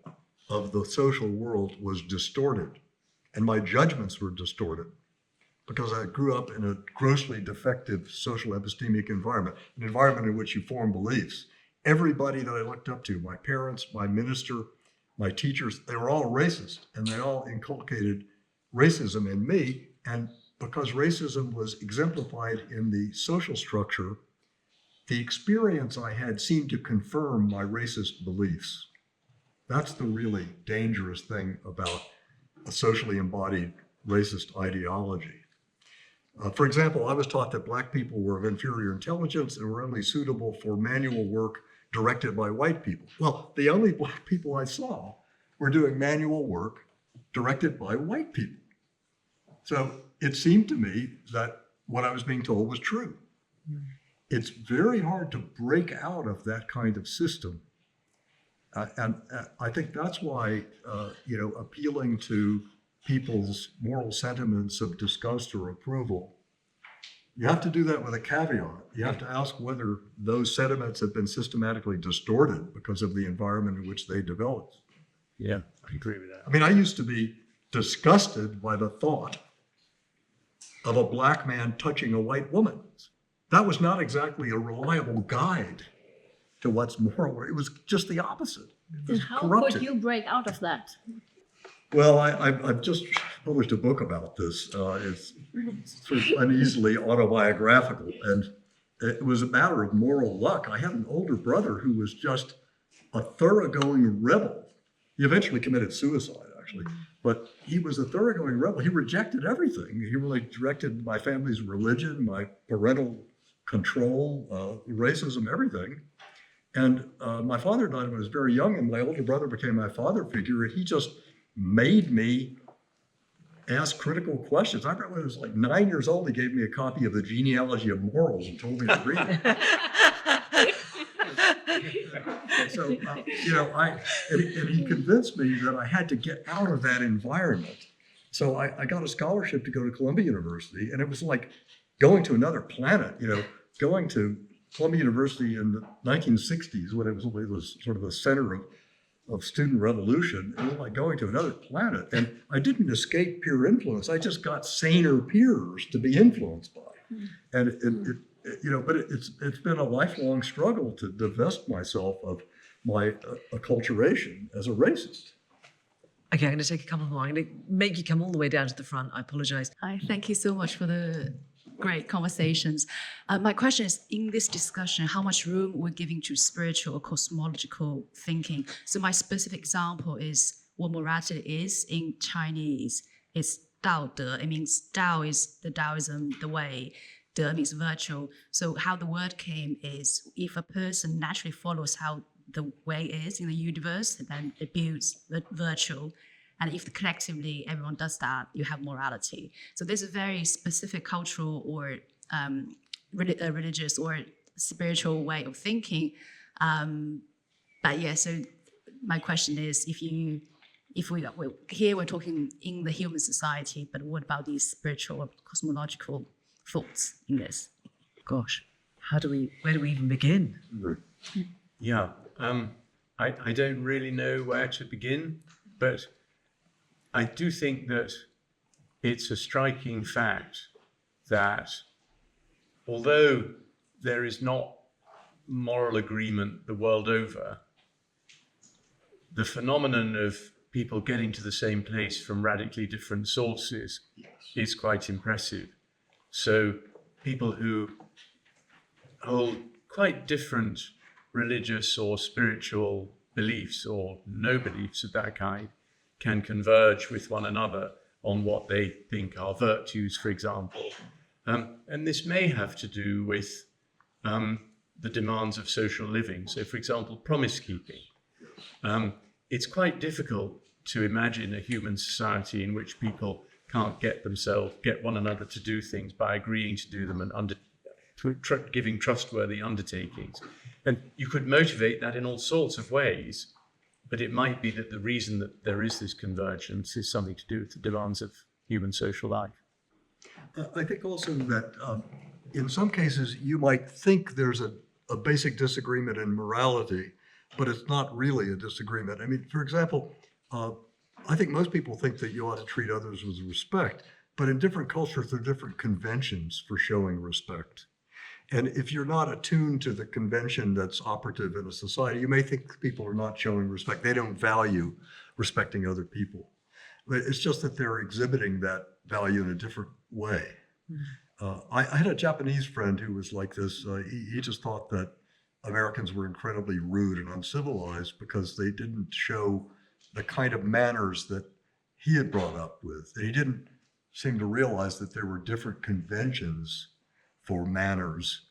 of the social world was distorted, and my judgments were distorted because I grew up in a grossly defective social epistemic environment, an environment in which you form beliefs. Everybody that I looked up to, my parents, my minister, my teachers, they were all racist, and they all inculcated racism in me. And because racism was exemplified in the social structure, the experience I had seemed to confirm my racist beliefs. That's the really dangerous thing about a socially embodied racist ideology. For example, I was taught that Black people were of inferior intelligence and were only suitable for manual work directed by white people. Well, the only Black people I saw were doing manual work directed by white people. So it seemed to me that what I was being told was true. It's very hard to break out of that kind of system. And I think that's why, appealing to people's moral sentiments of disgust or approval, you have to do that with a caveat. You have to ask whether those sentiments have been systematically distorted because of the environment in which they developed. Yeah, I agree with that. I mean, I used to be disgusted by the thought of a Black man touching a white woman. That was not exactly a reliable guide to what's moral. It was just the opposite. It was How corrupted. could you break out of that? Well, I've just published a book about this. It's sort of uneasily autobiographical, and it was a matter of moral luck. I had an older brother who was just a thoroughgoing rebel. He eventually committed suicide, actually, but he was a thoroughgoing rebel. He rejected everything. He really rejected my family's religion, my parental control, racism, everything. And my father died when I was very young, and my older brother became my father figure, and he just made me ask critical questions. I remember when I was like 9 years old, he gave me a copy of The Genealogy of Morals and told me to read it. So, and he convinced me that I had to get out of that environment. So I got a scholarship to go to Columbia University, and it was like going to another planet, going to Columbia University in the 1960s when it was sort of the center of student revolution. It was like going to another planet. And I didn't escape peer influence. I just got saner peers to be influenced by. And it's been a lifelong struggle to divest myself of my acculturation as a racist. Okay, I'm going to take a couple more. I'm going to make you come all the way down to the front. I apologize. Hi, thank you so much for the great conversations. My question is, in this discussion, how much room we're giving to spiritual or cosmological thinking? So my specific example is what morality is in Chinese. It's Dao De. It means Dao is the Taoism, the way. De means virtue. So how the word came is, if a person naturally follows how the way is in the universe, then it builds the virtue. And if collectively everyone does that, you have morality. So there's a very specific cultural or religious or spiritual way of thinking. But yeah, so my question is, here we're talking in the human society, but what about these spiritual or cosmological thoughts in this? Gosh, where do we even begin? Yeah, I don't really know where to begin, but I do think that it's a striking fact that although there is not moral agreement the world over, the phenomenon of people getting to the same place from radically different sources is quite impressive. So people who hold quite different religious or spiritual beliefs or no beliefs of that kind can converge with one another on what they think are virtues, for example. And this may have to do with the demands of social living. So, for example, promise keeping. It's quite difficult to imagine a human society in which people can't get one another to do things by agreeing to do them and giving trustworthy undertakings. And you could motivate that in all sorts of ways, but it might be that the reason that there is this convergence is something to do with the demands of human social life. I think also that in some cases you might think there's a basic disagreement in morality, but it's not really a disagreement. I mean, for example, I think most people think that you ought to treat others with respect, but in different cultures there are different conventions for showing respect. And if you're not attuned to the convention that's operative in a society, you may think people are not showing respect. They don't value respecting other people. But it's just that they're exhibiting that value in a different way. I had a Japanese friend who was like this. He just thought that Americans were incredibly rude and uncivilized because they didn't show the kind of manners that he had brought up with. And he didn't seem to realize that there were different conventions for manners,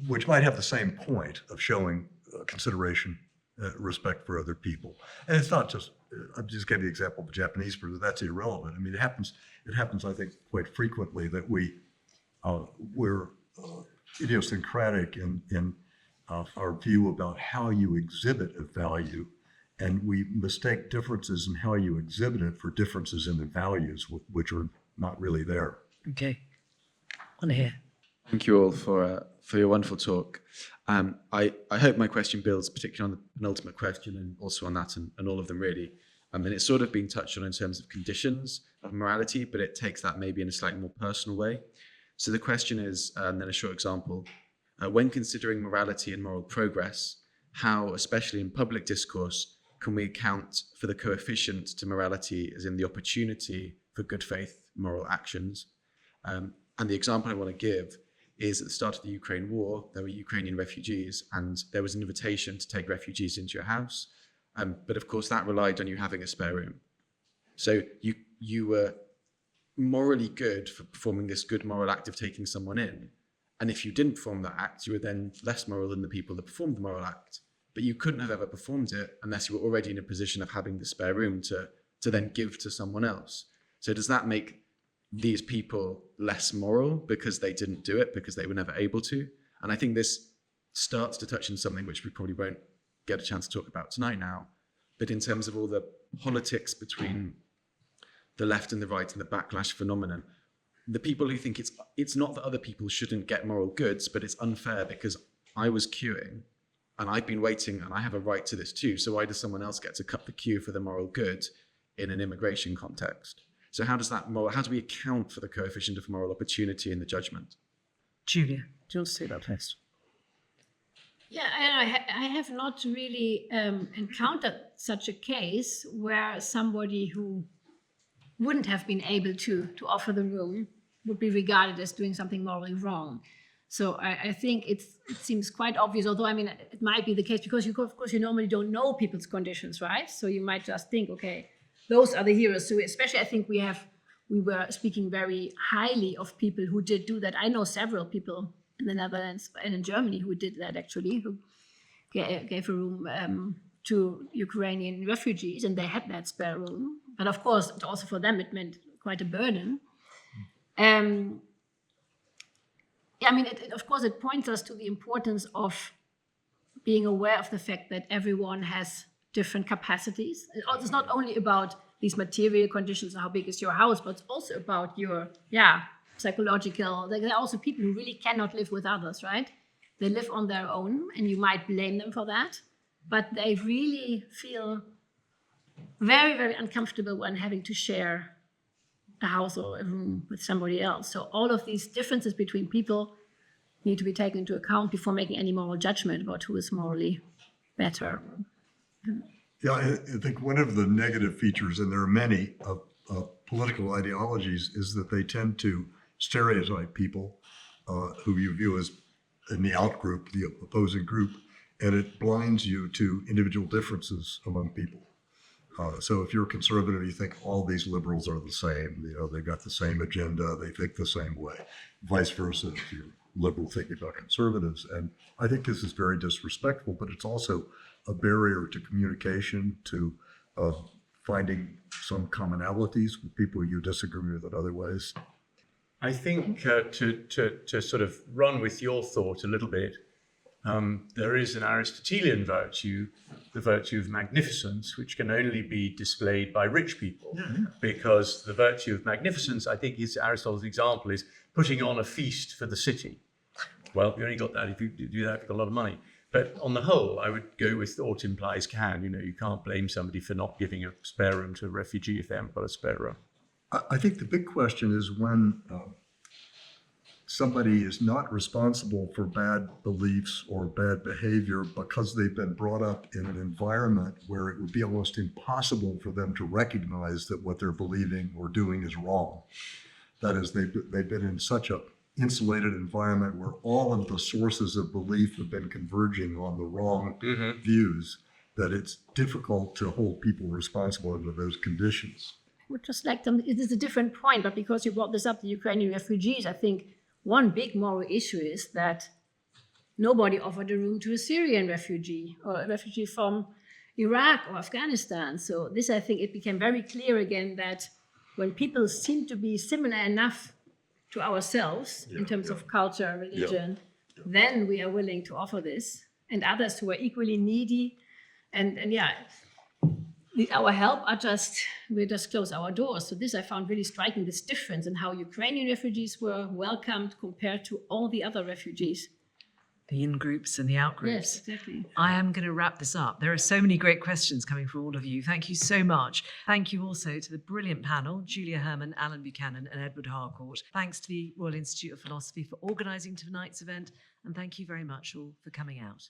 which might have the same point of showing consideration, respect for other people. And it's not just, I just gave the example of the Japanese person, that's irrelevant. I mean, it happens, I think, quite frequently that we're idiosyncratic in our view about how you exhibit a value, and we mistake differences in how you exhibit it for differences in the values, which are not really there. Okay, on here. Thank you all for your wonderful talk. I hope my question builds particularly on the penultimate question and also on that and all of them really. And it's sort of been touched on in terms of conditions of morality, but it takes that maybe in a slightly more personal way. So the question is, and then a short example, when considering morality and moral progress, how, especially in public discourse, can we account for the coefficient to morality as in the opportunity for good faith moral actions? And the example I want to give is at the start of the Ukraine war, there were Ukrainian refugees and there was an invitation to take refugees into your house. But of course that relied on you having a spare room. So you were morally good for performing this good moral act of taking someone in. And if you didn't perform that act, you were then less moral than the people that performed the moral act. But you couldn't have ever performed it unless you were already in a position of having the spare room to then give to someone else. So does that make these people less moral because they didn't do it, because they were never able to? And I think this starts to touch on something which we probably won't get a chance to talk about tonight now, but in terms of all the politics between the left and the right and the backlash phenomenon, the people who think it's not that other people shouldn't get moral goods, but it's unfair because I was queuing and I've been waiting and I have a right to this too, so why does someone else get to cut the queue for the moral good in an immigration context? So how do we account for the coefficient of moral opportunity in the judgment? Julia, do you want to say that first? Yeah, I have not really encountered such a case where somebody who wouldn't have been able to offer the room would be regarded as doing something morally wrong. So I think it seems quite obvious, although I mean, it might be the case because of course you normally don't know people's conditions, right? So you might just think, okay, those are the heroes. So especially I think we were speaking very highly of people who did do that. I know several people in the Netherlands and in Germany who did that actually, who gave a room to Ukrainian refugees, and they had that spare room. But of course, also for them, it meant quite a burden. I mean, of course, it points us to the importance of being aware of the fact that everyone has different capacities. It's not only about these material conditions, how big is your house, but it's also about your, psychological. There are also people who really cannot live with others, right? They live on their own, and you might blame them for that, but they really feel very, very uncomfortable when having to share a house or a room with somebody else. So all of these differences between people need to be taken into account before making any moral judgment about who is morally better. Yeah, I think one of the negative features, and there are many, of political ideologies is that they tend to stereotype people who you view as in the out group, the opposing group, and it blinds you to individual differences among people. So if you're conservative, you think all these liberals are the same. You know, they've got the same agenda, they think the same way. Vice versa, if you're liberal thinking about conservatives. And I think this is very disrespectful, but it's also a barrier to communication, to finding some commonalities with people you disagree with in other ways. I think to sort of run with your thought a little bit, there is an Aristotelian virtue, the virtue of magnificence, which can only be displayed by rich people. Because the virtue of magnificence, I think, is Aristotle's example, is putting on a feast for the city. Well, you only got that if you do that, you've got a lot of money. But on the whole, I would go with ought implies can. You know, you can't blame somebody for not giving a spare room to a refugee if they haven't got a spare room. I think the big question is when somebody is not responsible for bad beliefs or bad behavior because they've been brought up in an environment where it would be almost impossible for them to recognize that what they're believing or doing is wrong. That is, they've been in such a insulated environment where all of the sources of belief have been converging on the wrong views, that it's difficult to hold people responsible under those conditions. Would just like them, it is a different point, but because you brought this up, the Ukrainian refugees, I think one big moral issue is that nobody offered a room to a Syrian refugee or a refugee from Iraq or Afghanistan. So this, I think, it became very clear again that when people seem to be similar enough to ourselves in terms of culture, religion, then we are willing to offer this. And others who are equally needy and need our help we just close our doors. So this I found really striking, this difference in how Ukrainian refugees were welcomed compared to all the other refugees. The in-groups and the out-groups. Yes, exactly. I am going to wrap this up. There are so many great questions coming from all of you. Thank you so much. Thank you also to the brilliant panel, Julia Hermann, Allen Buchanan and Edward Harcourt. Thanks to the Royal Institute of Philosophy for organising tonight's event. And thank you very much all for coming out.